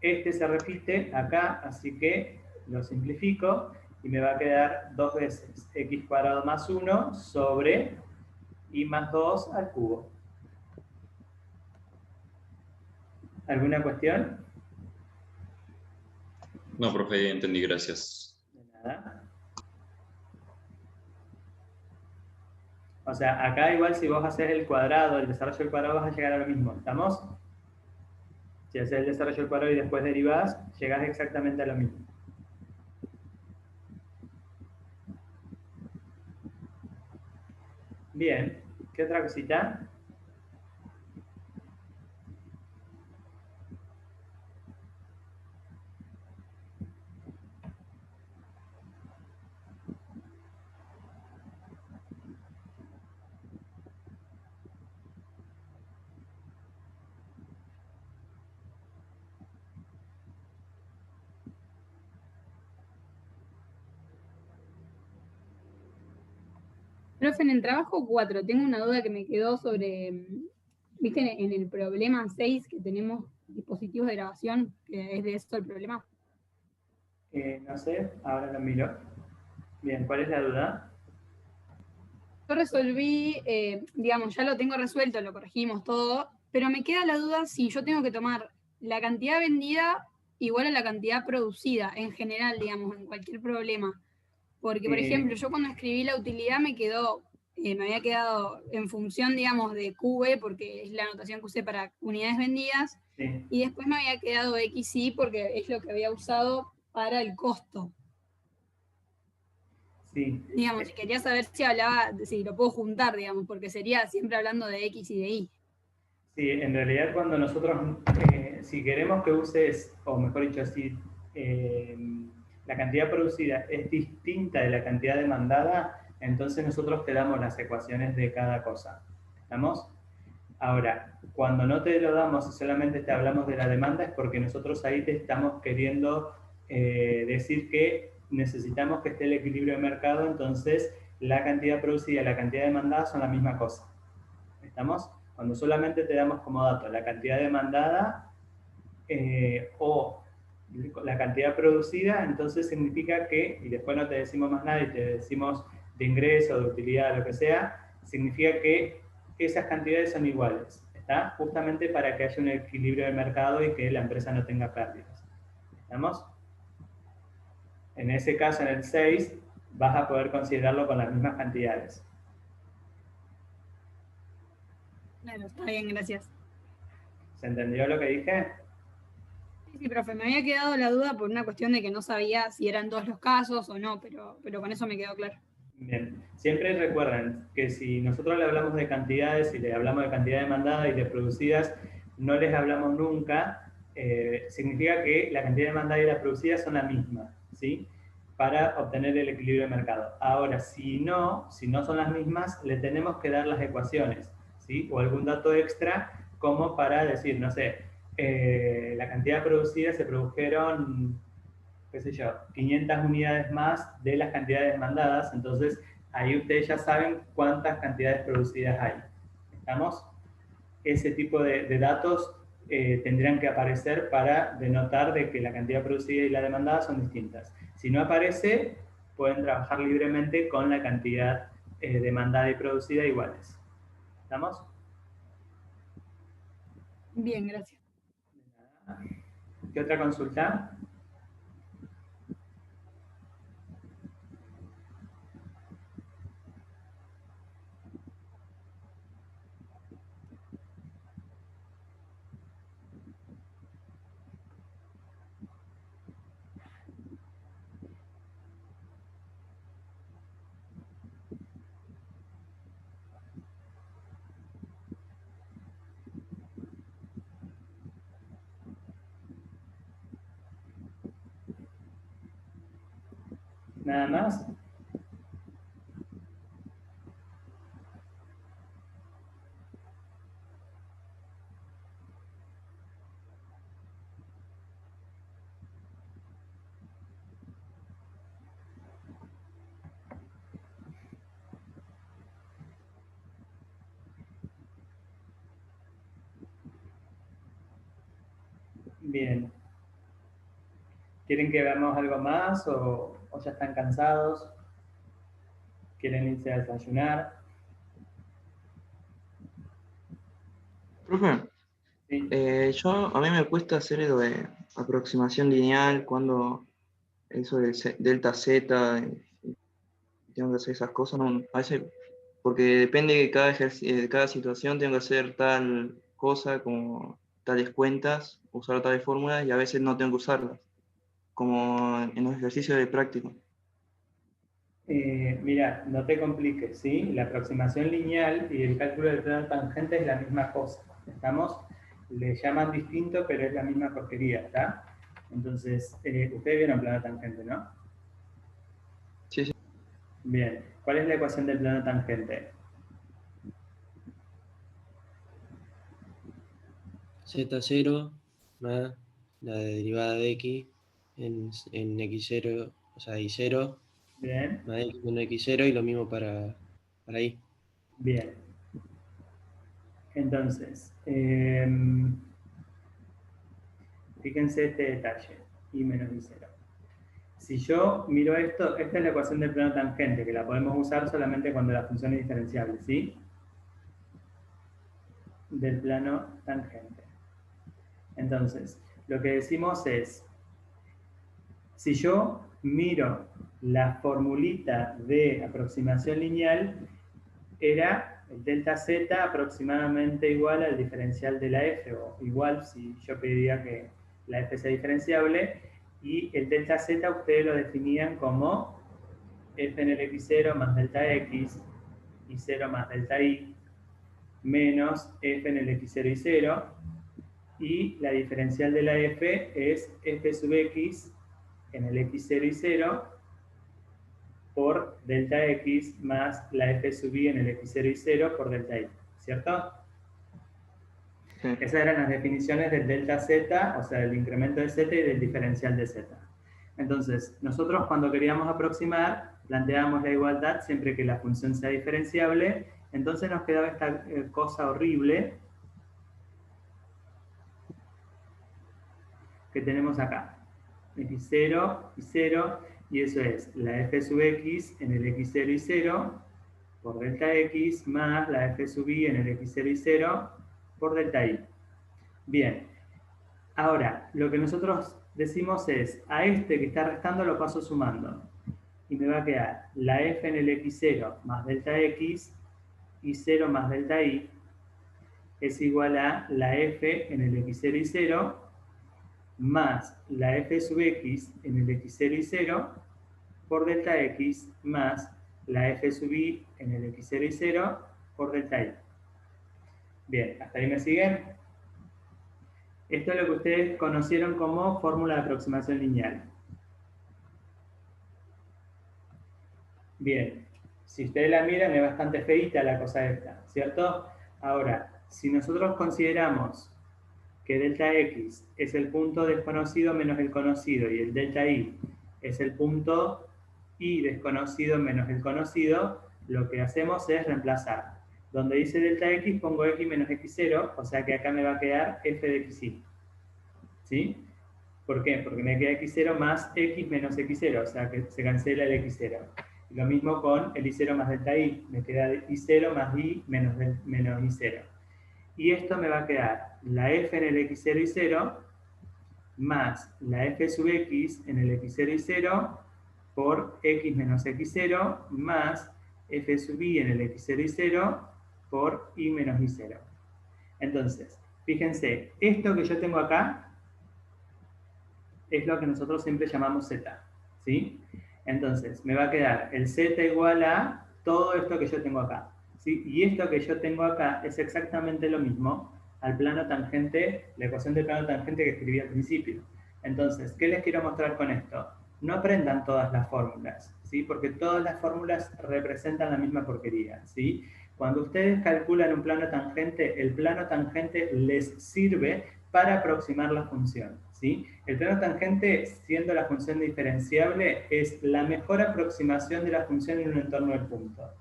este se repite acá, así que lo simplifico y me va a quedar 2 veces x cuadrado más 1 sobre y más 2 al cubo. ¿Alguna cuestión? No, profe, entendí, gracias. De nada. O sea, acá igual si vos haces el cuadrado, el desarrollo del cuadrado, vas a llegar a lo mismo, ¿estamos? Si haces el desarrollo del cuadrado y después derivás, llegás exactamente a lo mismo. Bien, ¿qué otra cosita? Profe, en el trabajo 4 tengo una duda que me quedó sobre, viste, en el problema 6 que tenemos dispositivos de grabación, que es de esto el problema. No sé, ahora lo miro. Bien, ¿cuál es la duda? Yo resolví, digamos, ya lo tengo resuelto, lo corregimos todo, pero me queda la duda si yo tengo que tomar la cantidad vendida igual a la cantidad producida, en general, digamos, en cualquier problema. Porque, por ejemplo, yo cuando escribí la utilidad me había quedado en función, digamos, de QV, porque es la anotación que usé para unidades vendidas, Sí. y después me había quedado XY porque es lo que había usado para el costo. Sí. Digamos, quería saber si lo puedo juntar, digamos, porque sería siempre hablando de X y de Y. Sí, en realidad cuando nosotros, si queremos que uses, o mejor dicho, si la cantidad producida es distinta de la cantidad demandada, entonces nosotros te damos las ecuaciones de cada cosa. ¿Estamos? Ahora, cuando no te lo damos y solamente te hablamos de la demanda, es porque nosotros ahí te estamos queriendo decir que necesitamos que esté el equilibrio de mercado, entonces la cantidad producida y la cantidad demandada son la misma cosa. ¿Estamos? Cuando solamente te damos como dato la cantidad demandada o la cantidad producida, entonces significa que, y después no te decimos más nada y te decimos de ingreso, de utilidad, lo que sea, significa que esas cantidades son iguales, ¿está? Justamente para que haya un equilibrio de mercado y que la empresa no tenga pérdidas. ¿Estamos? En ese caso, en el 6, vas a poder considerarlo con las mismas cantidades. Claro, está bien, gracias. ¿Se entendió lo que dije? Sí, profe, me había quedado la duda por una cuestión de que no sabía si eran todos los casos o no, pero con eso me quedó claro. Bien, siempre recuerden que si nosotros le hablamos de cantidades y le hablamos de cantidad demandada y de producidas, no les hablamos nunca significa que la cantidad demandada y la producida son la misma, ¿sí? Para obtener el equilibrio de mercado. Ahora, si no son las mismas, le tenemos que dar las ecuaciones, ¿sí? O algún dato extra como para decir, no sé, la cantidad producida se produjeron, qué sé yo, 500 unidades más de las cantidades demandadas, entonces ahí ustedes ya saben cuántas cantidades producidas hay. ¿Estamos? Ese tipo de datos tendrían que aparecer para denotar de que la cantidad producida y la demandada son distintas. Si no aparece, pueden trabajar libremente con la cantidad demandada y producida iguales. ¿Estamos? Bien, gracias. ¿Qué otra consulta? ¿Nada más? Bien. ¿Quieren que veamos algo más o ya están cansados? ¿Quieren irse a desayunar? Profe, Sí. a mí me cuesta hacer lo de aproximación lineal cuando eso de delta Z, tengo que hacer esas cosas, a veces, porque depende de de cada situación, tengo que hacer tal cosa como tales cuentas, usar tales fórmulas y a veces no tengo que usarlas, como en los ejercicios de práctica. Mira, no te compliques, ¿sí? La aproximación lineal y el cálculo del plano tangente es la misma cosa, ¿estamos? Le llaman distinto, pero es la misma porquería, ¿está? Entonces, ustedes vieron plano tangente, ¿no? Sí, sí. Bien, ¿cuál es la ecuación del plano tangente? Z0 más la derivada de x en x0, o sea, y0 Bien. más x1 x0 y lo mismo para y. Bien. Entonces, fíjense este detalle, y menos y0. Si yo miro esto, esta es la ecuación del plano tangente, que la podemos usar solamente cuando la función es diferenciable, ¿sí? Del plano tangente. Entonces, lo que decimos es, si yo miro la formulita de aproximación lineal, era el delta z aproximadamente igual al diferencial de la f, o igual si yo pediría que la f sea diferenciable, y el delta z ustedes lo definían como f en el x0 más delta x, y0 más delta y, menos f en el x0 y 0, y la diferencial de la f es f sub x en el x0 y 0 por delta x más la f sub y en el x0 y 0 por delta y, ¿cierto? Sí. Esas eran las definiciones del delta z, o sea, del incremento de z y del diferencial de z. Entonces, nosotros cuando queríamos aproximar, planteábamos la igualdad siempre que la función sea diferenciable, entonces nos quedaba esta cosa horrible que tenemos acá. x0 y 0, y eso es la f sub x en el x0 y 0 por delta x más la f sub y en el x0 y 0 por delta y. Bien, ahora lo que nosotros decimos es, a este que está restando lo paso sumando, y me va a quedar la f en el x0 más delta x y 0 más delta y es igual a la f en el x0 y 0 más la f sub x en el x0 y 0 por delta x más la f sub y en el x0 y 0 por delta y. Bien, ¿hasta ahí me siguen? Esto es lo que ustedes conocieron como fórmula de aproximación lineal. Bien, si ustedes la miran es bastante feíta la cosa esta, ¿cierto? Ahora, si nosotros consideramos que delta X es el punto desconocido menos el conocido y el delta Y es el punto Y desconocido menos el conocido, lo que hacemos es reemplazar. Donde dice delta X pongo X menos X0, o sea que acá me va a quedar F de XY. ¿Sí? ¿Por qué? Porque me queda X0 más X menos X0, o sea que se cancela el X0. Y lo mismo con el Y0 más delta Y, me queda Y0 más Y menos Y0. Y esto me va a quedar la F en el X0 y 0 más la F sub X en el X0 y 0 por X menos X0 más F sub Y en el X0 y 0 por Y menos Y0. Entonces, fíjense, esto que yo tengo acá es lo que nosotros siempre llamamos Z, ¿sí? Entonces, me va a quedar el Z igual a todo esto que yo tengo acá, ¿sí? Y esto que yo tengo acá es exactamente lo mismo al plano tangente, la ecuación del plano tangente que escribí al principio. Entonces, ¿qué les quiero mostrar con esto? No aprendan todas las fórmulas, ¿sí? Porque todas las fórmulas representan la misma porquería, ¿sí? Cuando ustedes calculan un plano tangente, el plano tangente les sirve para aproximar la función, ¿sí? El plano tangente, siendo la función diferenciable, es la mejor aproximación de la función en un entorno del punto.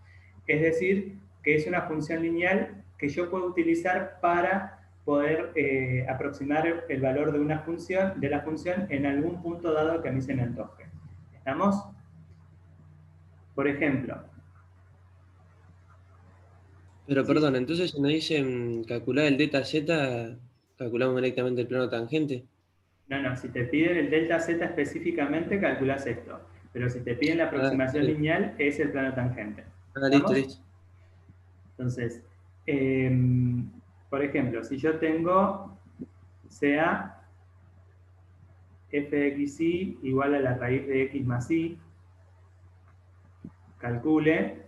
Es decir, que es una función lineal que yo puedo utilizar para poder aproximar el valor de una función, de la función en algún punto dado que a mí se me antoje. ¿Estamos? Por ejemplo. Pero Sí. perdón, entonces si nos dicen calcular el delta Z, calculamos directamente el plano tangente. No, si te piden el delta Z específicamente, calculas esto. Pero si te piden la aproximación Dale. lineal, es el plano tangente. Listo, ¿Estamos? listo. Entonces, por ejemplo, si yo tengo sea f de xy igual a la raíz de x más y, calcule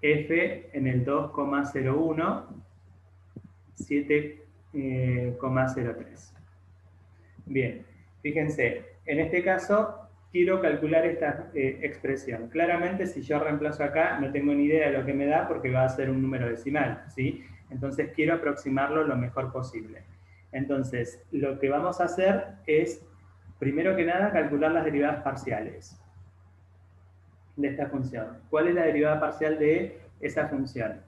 f en el 2,01, 7,03. Bien, fíjense, en este caso quiero calcular esta expresión. Claramente, si yo reemplazo acá, no tengo ni idea de lo que me da porque va a ser un número decimal, ¿sí? Entonces quiero aproximarlo lo mejor posible. Entonces, lo que vamos a hacer es, primero que nada, calcular las derivadas parciales de esta función. ¿Cuál es la derivada parcial de esa función?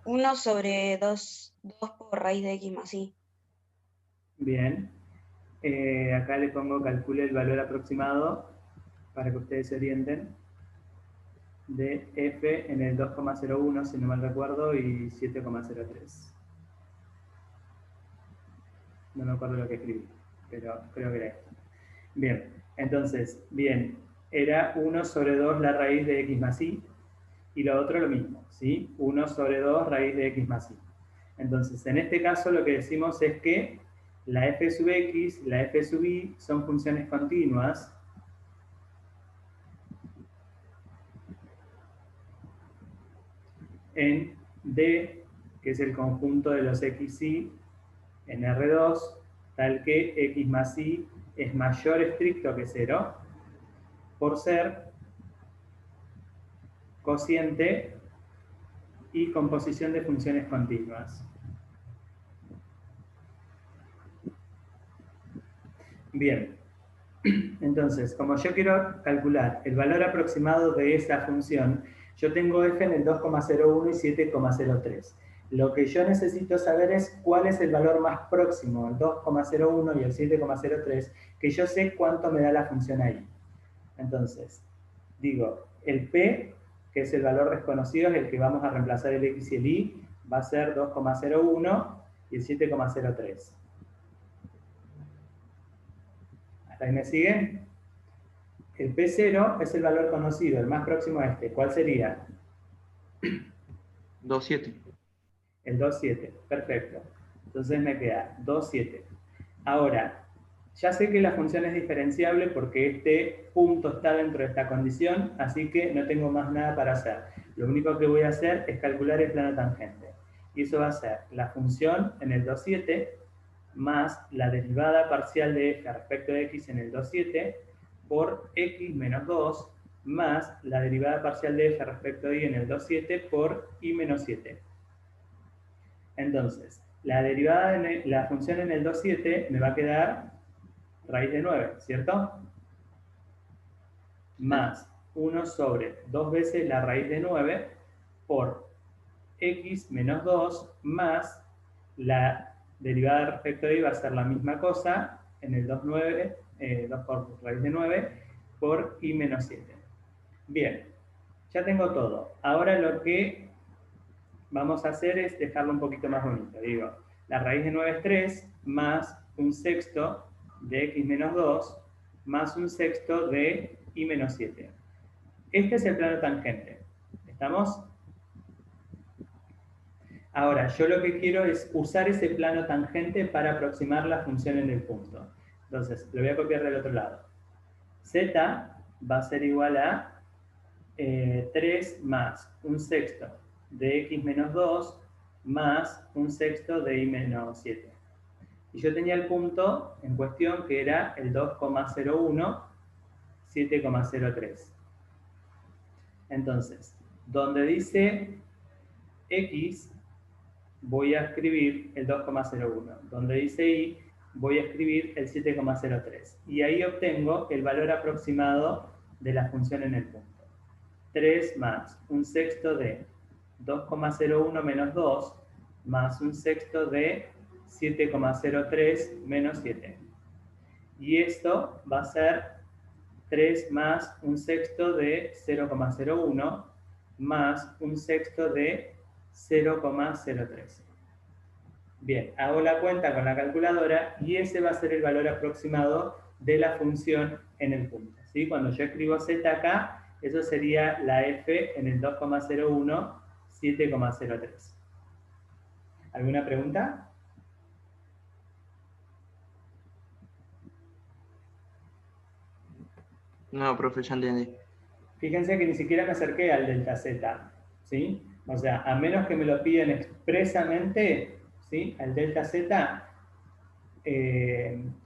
Uno sobre 2 por raíz de x más y. Bien. Acá le pongo calcule el valor aproximado para que ustedes se orienten de f en el 2,01, si no mal recuerdo, y 7,03. No me acuerdo lo que escribí, pero creo que era esto. Bien, entonces, bien, era 1 sobre 2 la raíz de x más y, y lo otro lo mismo, ¿sí? 1 sobre 2 raíz de x más y. Entonces, en este caso lo que decimos es que la f sub x, la f sub y son funciones continuas en D, que es el conjunto de los xy en R2, tal que x más y es mayor estricto que 0, por ser cociente y composición de funciones continuas. Bien, entonces, como yo quiero calcular el valor aproximado de esa función, yo tengo f en el 2,01 y 7,03. Lo que yo necesito saber es cuál es el valor más próximo, el 2,01 y el 7,03, que yo sé cuánto me da la función ahí. Entonces, digo, el p, que es el valor desconocido, es el que vamos a reemplazar el x y el y, va a ser 2,01 y el 7,03. ¿Hasta ahí me siguen? El P0 es el valor conocido, el más próximo a este. ¿Cuál sería? 2,7. El 2,7. Perfecto. Entonces me queda 2,7. Ahora, ya sé que la función es diferenciable porque este punto está dentro de esta condición, así que no tengo más nada para hacer. Lo único que voy a hacer es calcular el plano tangente. Y eso va a ser la función en el 2,7 más la derivada parcial de f respecto de x en el 2,7 por x menos 2 más la derivada parcial de f respecto de y en el 2,7 por y menos 7. Entonces, la función en el 2,7 me va a quedar raíz de 9, ¿cierto? Más 1 sobre 2 veces la raíz de 9 por x menos 2 más la derivada respecto de y va a ser la misma cosa en el 2 por raíz de 9 por y menos 7. Bien, ya tengo todo. Ahora lo que vamos a hacer es dejarlo un poquito más bonito. Digo, la raíz de 9 es 3 más un sexto de x menos 2 más un sexto de y menos 7. Este es el plano tangente. ¿Estamos? Ahora, yo lo que quiero es usar ese plano tangente para aproximar la función en el punto. Entonces, lo voy a copiar del otro lado. Z va a ser igual a 3 más un sexto de x menos 2 más un sexto de y menos 7. Y yo tenía el punto en cuestión que era el 2,01, 7,03. Entonces, donde dice x, voy a escribir el 2,01. Donde dice y, voy a escribir el 7,03. Y ahí obtengo el valor aproximado de la función en el punto. 3 más un sexto de 2,01 menos 2 más un sexto de 7,03 menos 7. Y esto va a ser 3 más un sexto de 0,01 más un sexto de 0,03. Bien, hago la cuenta con la calculadora y ese va a ser el valor aproximado de la función en el punto. ¿Sí? Cuando yo escribo z acá, eso sería la f en el 2,01, 7,03. ¿Alguna pregunta? No, profe, ya entendí. Fíjense que ni siquiera me acerqué al delta z, ¿sí? O sea, a menos que me lo piden expresamente, ¿sí? Al delta z,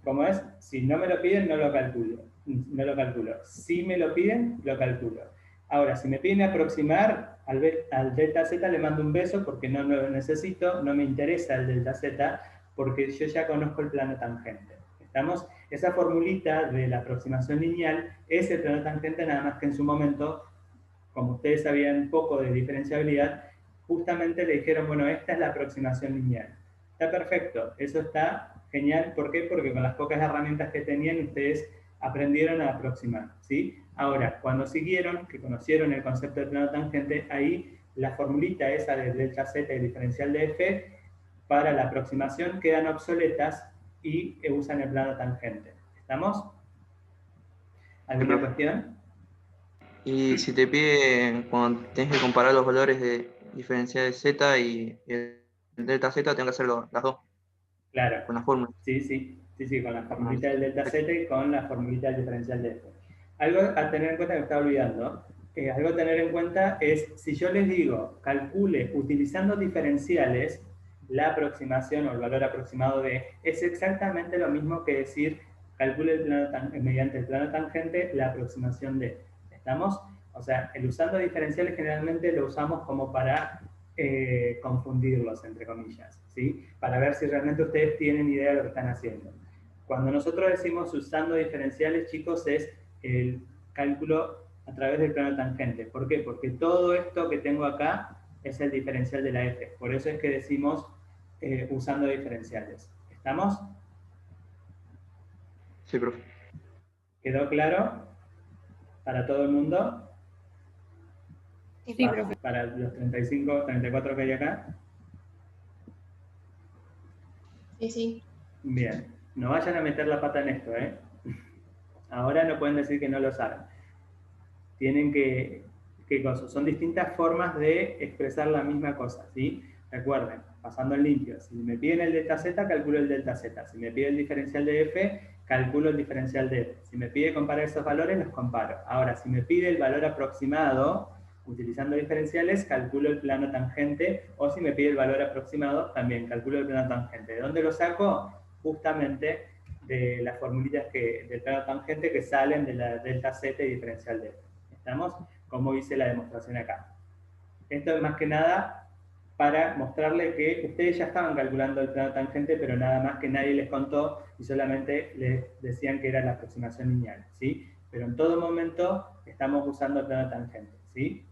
¿cómo es? Si no me lo piden, no lo calculo. No lo calculo. Si me lo piden, lo calculo. Ahora, si me piden aproximar, al delta z le mando un beso porque no lo necesito, no me interesa el delta z, porque yo ya conozco el plano tangente. ¿Estamos? Esa formulita de la aproximación lineal es el plano tangente, nada más que en su momento, como ustedes sabían poco de diferenciabilidad, justamente le dijeron, bueno, esta es la aproximación lineal. Está perfecto, eso está genial. ¿Por qué? Porque con las pocas herramientas que tenían, ustedes aprendieron a aproximar, ¿sí? Ahora, cuando siguieron, que conocieron el concepto del plano tangente, ahí la formulita esa del delta z y diferencial de f, para la aproximación quedan obsoletas y usan el plano tangente. ¿Estamos? ¿Alguna cuestión? Y si te pide, cuando tenés que comparar los valores de diferencial de z y el delta z, tengo que hacer las dos. Claro. Con la fórmula. Sí, con la formulita del delta z y con la formulita del diferencial de f. Algo a tener en cuenta que me estaba olvidando, algo a tener en cuenta es, si yo les digo, calcule utilizando diferenciales, la aproximación o el valor aproximado de, es exactamente lo mismo que decir, calcule el plano mediante el plano tangente la aproximación de. ¿Estamos? O sea, el usando diferenciales generalmente lo usamos como para confundirlos, entre comillas, ¿sí? Para ver si realmente ustedes tienen idea de lo que están haciendo. Cuando nosotros decimos usando diferenciales, chicos, es el cálculo a través del plano tangente. ¿Por qué? Porque todo esto que tengo acá es el diferencial de la f. Por eso es que decimos usando diferenciales. ¿Estamos? Sí, profe. ¿Quedó claro para todo el mundo? Sí, profe. Para los 35, 34 que hay acá. Sí. Bien. No vayan a meter la pata en esto, ¿eh? Ahora no pueden decir que no lo saben. Tienen que... ¿Qué cosa? Son distintas formas de expresar la misma cosa, ¿sí? Recuerden, pasando en limpio. Si me piden el delta z, calculo el delta z. Si me piden el diferencial de f, calculo el diferencial de. Si me pide comparar esos valores, los comparo. Ahora, si me pide el valor aproximado, utilizando diferenciales, calculo el plano tangente, o si me pide el valor aproximado, también calculo el plano tangente. ¿De dónde lo saco? Justamente de las formulitas del plano tangente que salen de la delta z y diferencial de. ¿Estamos? Como hice la demostración acá. Esto es más que nada para mostrarle que ustedes ya estaban calculando el plano tangente, pero nada más que nadie les contó y solamente les decían que era la aproximación lineal, ¿sí? Pero en todo momento estamos usando el plano tangente, ¿sí?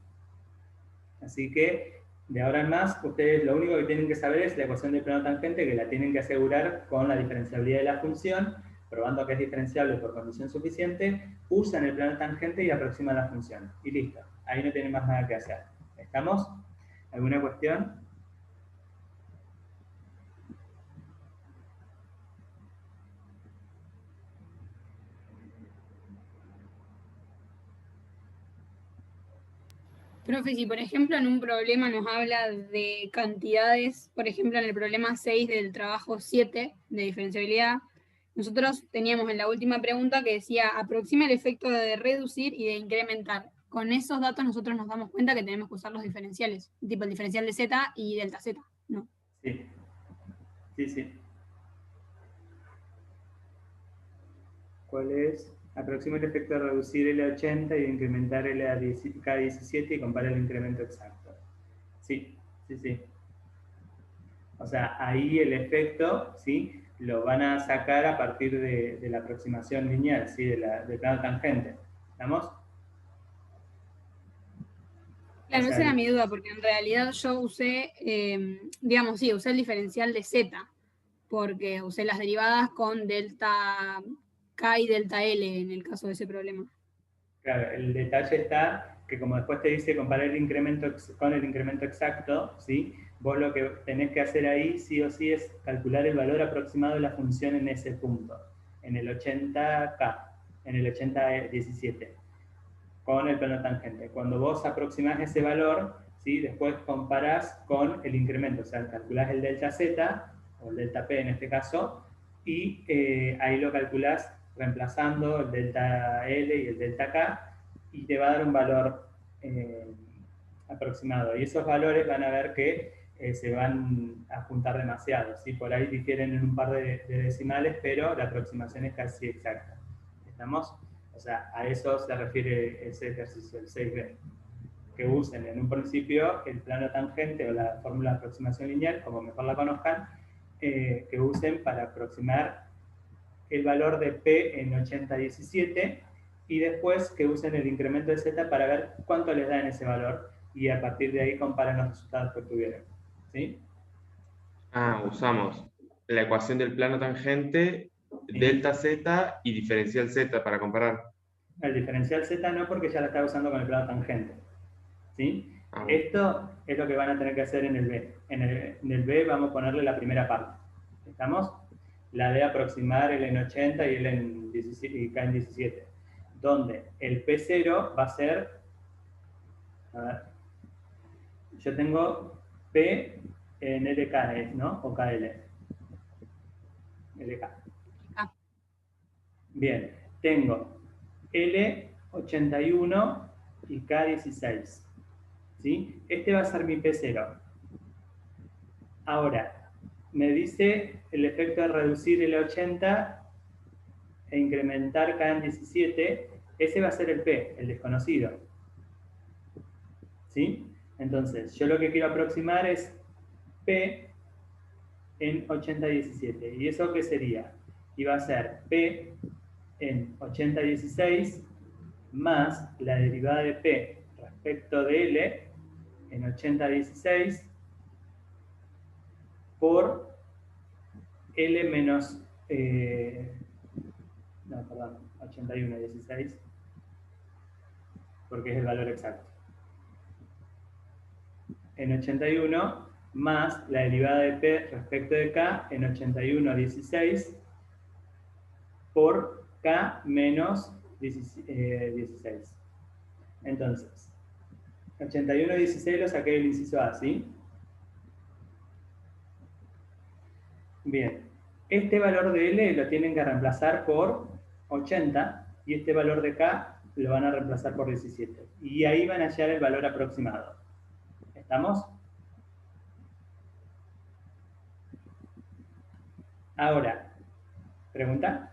Así que, de ahora en más, ustedes lo único que tienen que saber es la ecuación del plano tangente, que la tienen que asegurar con la diferenciabilidad de la función, probando que es diferenciable por condición suficiente, usan el plano tangente y aproximan la función. Y listo, ahí no tienen más nada que hacer. ¿Estamos? ¿Alguna cuestión? Profe, si por ejemplo en un problema nos habla de cantidades, por ejemplo en el problema 6 del trabajo 7 de diferenciabilidad, nosotros teníamos en la última pregunta que decía aproxima el efecto de reducir y de incrementar. Con esos datos nosotros nos damos cuenta que tenemos que usar los diferenciales, tipo el diferencial de z y delta z, ¿no? Sí. Sí, sí. ¿Cuál es? Aproxima el efecto de reducir L80 y de incrementar K17 y compara el incremento exacto. Sí, sí, sí. O sea, ahí el efecto, ¿sí? Lo van a sacar a partir de la aproximación lineal, ¿sí? Del plano tangente. ¿Estamos? Claro, O sea, esa era mi duda, porque en realidad yo usé, digamos, sí, usé el diferencial de z, porque usé las derivadas con delta K y delta L en el caso de ese problema. claro, el detalle está que como después te dice comparar el incremento con el incremento exacto, ¿sí? Vos lo que tenés que hacer ahí sí o sí es calcular el valor aproximado de la función en ese punto, en el 80K, en el 8017, con el plano tangente. Cuando vos aproximás ese valor, ¿sí? Después comparás con el incremento, o sea, calculás el delta Z, o el delta P en este caso, y ahí lo calculás reemplazando el delta L y el delta K, y te va a dar un valor aproximado. Y esos valores van a ver que se van a juntar demasiado, ¿sí? Por ahí difieren en un par de decimales, pero la aproximación es casi exacta. ¿Estamos? O sea, a eso se refiere ese ejercicio, el 6B. Que usen en un principio el plano tangente o la fórmula de aproximación lineal, como mejor la conozcan, que usen para aproximar el valor de P en 8017 y después que usen el incremento de Z para ver cuánto les da en ese valor y a partir de ahí comparan los resultados que obtuvieron. ¿Sí? Ah, usamos la ecuación del plano tangente, delta Z y diferencial Z para comparar. El diferencial Z no, porque ya la está usando con el plano tangente. ¿Sí? Ah, bueno. Esto es lo que van a tener que hacer en el B. En el B vamos a ponerle la primera parte. ¿Estamos? La de aproximar el en 80 y el en 17, y K en 17. Donde el P0 va a ser... A ver, yo tengo P en LK, ¿no? O KL. LK. Bien, tengo L81 y K16. ¿Sí? Este va a ser mi P0. Ahora, me dice el efecto de reducir el 80 e incrementar K en 17. Ese va a ser el P, el desconocido. ¿Sí? Entonces, yo lo que quiero aproximar es P en 80-17. ¿Y eso qué sería? Y va a ser P en 80-16 más la derivada de P respecto de L en 80-16 por L menos... no, perdón, 81-16 porque es el valor exacto. En 81 más la derivada de P respecto de K en 81-16 por K menos 16. Entonces, 81-16 lo saqué del inciso A, ¿sí? Bien. Este valor de L lo tienen que reemplazar por 80 y este valor de K lo van a reemplazar por 17. Y ahí van a hallar el valor aproximado. ¿Estamos? Ahora, ¿pregunta?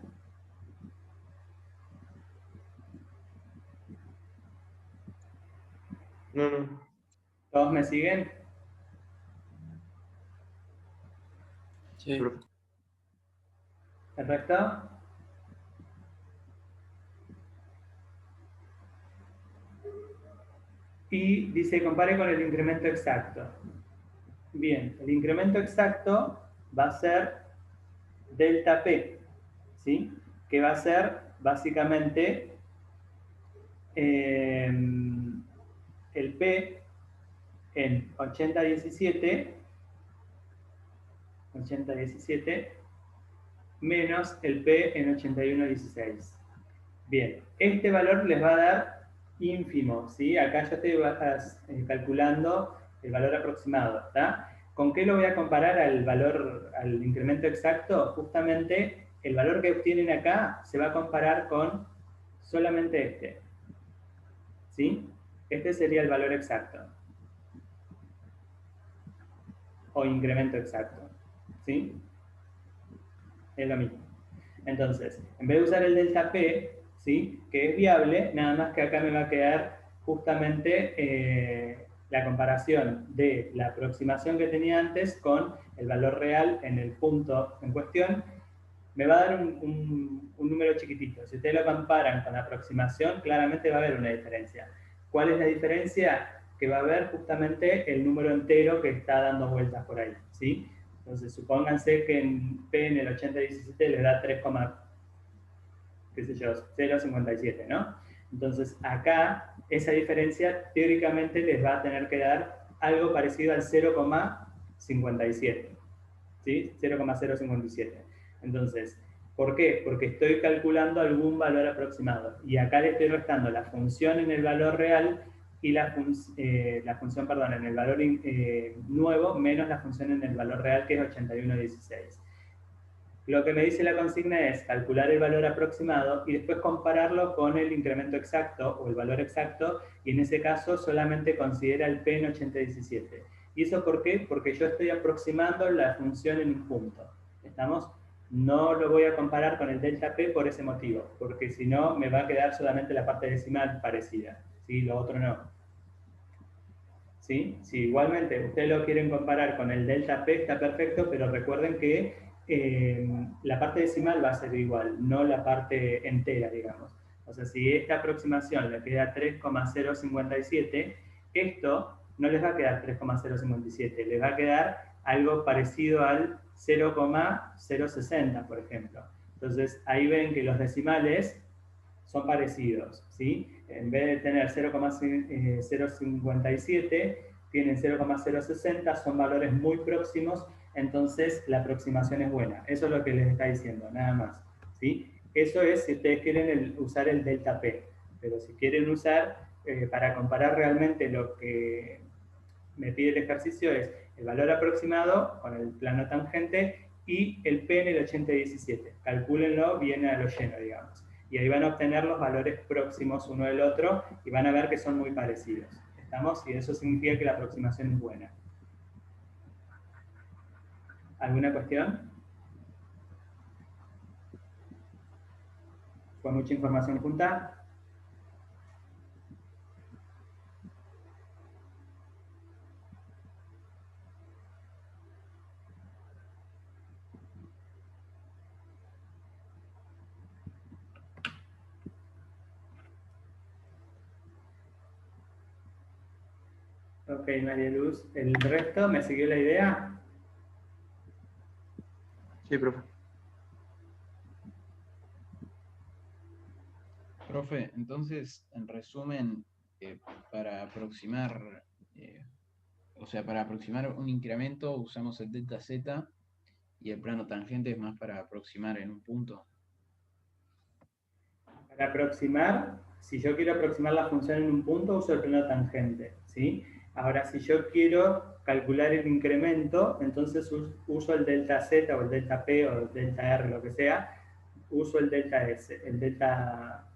No. ¿Todos me siguen? Sí. ¿El resto? Y dice, compare con el incremento exacto. Bien, el incremento exacto va a ser delta P, ¿sí? Que va a ser básicamente el P en 8017 menos el P en 8116. Bien, este valor les va a dar ínfimo, ¿sí? Acá yo estoy calculando el valor aproximado, ¿está? ¿Con qué lo voy a comparar al valor, al incremento exacto? Justamente el valor que obtienen acá se va a comparar con solamente este, ¿sí? Este sería el valor exacto. O incremento exacto, ¿sí? Es lo mismo. Entonces, en vez de usar el delta P, ¿sí? Que es viable, nada más que acá me va a quedar justamente la comparación de la aproximación que tenía antes con el valor real en el punto en cuestión. Me va a dar un número chiquitito. Si ustedes lo comparan con la aproximación, claramente va a haber una diferencia. ¿Cuál es la diferencia? Que va a haber justamente el número entero que está dando vueltas por ahí, ¿sí? Entonces, supónganse que en P en el 8017 les da 0,57, ¿no? Entonces, acá, esa diferencia teóricamente les va a tener que dar algo parecido al 0,57, ¿sí? 0,057. Entonces, ¿por qué? Porque estoy calculando algún valor aproximado. Y acá le estoy restando la función en el valor real y la función, perdón, en el valor nuevo menos la función en el valor real, que es 8116. Lo que me dice la consigna es calcular el valor aproximado y después compararlo con el incremento exacto o el valor exacto, y en ese caso solamente considera el P en 8017. ¿Y eso por qué? Porque yo estoy aproximando la función en un punto. ¿Estamos? No lo voy a comparar con el delta P por ese motivo, porque si no me va a quedar solamente la parte decimal parecida, ¿sí? Lo otro no. ¿Sí? Si igualmente ustedes lo quieren comparar con el delta P, está perfecto, pero recuerden que la parte decimal va a ser igual, no la parte entera, digamos. O sea, si esta aproximación le queda 3,057, esto no les va a quedar 3,057, les va a quedar algo parecido al 0,060, por ejemplo. Entonces, ahí ven que los decimales son parecidos, ¿sí? En vez de tener 0,057, tienen 0,060, son valores muy próximos, entonces la aproximación es buena. Eso es lo que les está diciendo, nada más, ¿sí? Eso es si ustedes quieren usar el delta P, pero si quieren usar, para comparar realmente lo que me pide el ejercicio es el valor aproximado con el plano tangente y el P en el 8017. Calcúlenlo bien a lo lleno, digamos. Y ahí van a obtener los valores próximos uno del otro y van a ver que son muy parecidos. ¿Estamos? Y eso significa que la aproximación es buena. ¿Alguna cuestión? ¿Fue mucha información junta? Ok, María Luz. ¿El resto me siguió la idea? Sí, profe. Profe, entonces, en resumen, para aproximar, para aproximar un incremento usamos el delta Z y el plano tangente es más para aproximar en un punto. Para aproximar, si yo quiero aproximar la función en un punto, uso el plano tangente, ¿sí? Ahora, si yo quiero calcular el incremento, entonces uso el delta Z o el delta P o el delta R, lo que sea, uso el delta S, el delta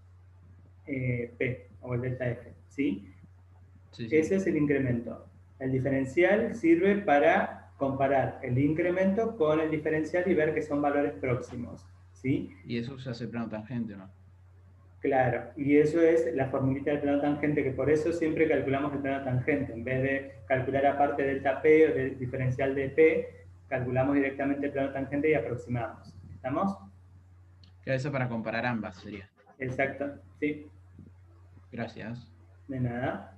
P o el delta F, ¿sí? Sí, sí. Ese es el incremento. El diferencial sirve para comparar el incremento con el diferencial y ver que son valores próximos, ¿sí? Y eso se hace plano tangente, ¿no? Claro, y eso es la formulita del plano tangente, que por eso siempre calculamos el plano tangente. En vez de calcular aparte delta P o del diferencial de P, calculamos directamente el plano tangente y aproximamos. ¿Estamos? Claro, eso para comparar ambas sería. Exacto, sí. Gracias. De nada.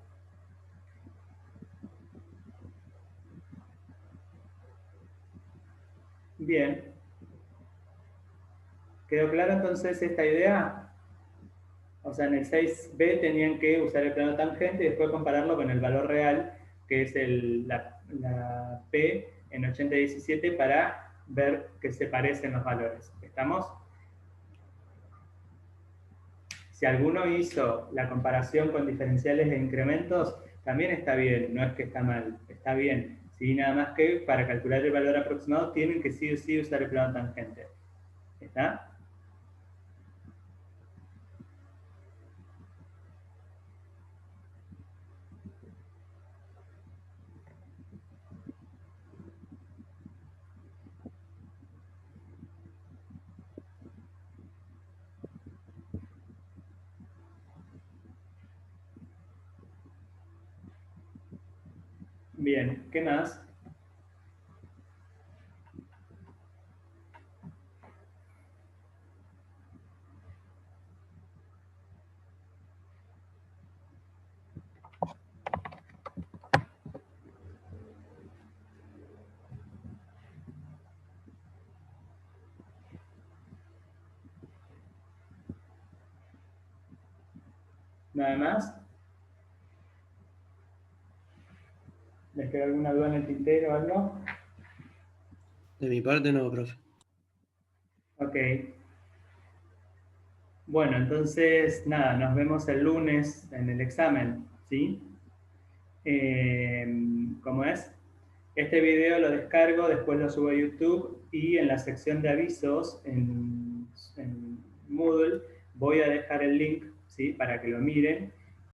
Bien. ¿Quedó claro entonces esta idea? O sea, en el 6b tenían que usar el plano tangente y después compararlo con el valor real, que es la P en 8017, para ver que se parecen los valores. ¿Estamos? Si alguno hizo la comparación con diferenciales e incrementos, también está bien, no es que está mal, está bien. Sí, nada más que para calcular el valor aproximado tienen que sí o sí usar el plano tangente. ¿Está? Bien, ¿qué más? ¿Nada más? ¿Les queda alguna duda en el tintero o algo? De mi parte no, profe. Ok. Bueno, entonces, nada, nos vemos el lunes en el examen, ¿sí? ¿Cómo es? Este video lo descargo, después lo subo a YouTube y en la sección de avisos en Moodle voy a dejar el link, ¿sí? Para que lo miren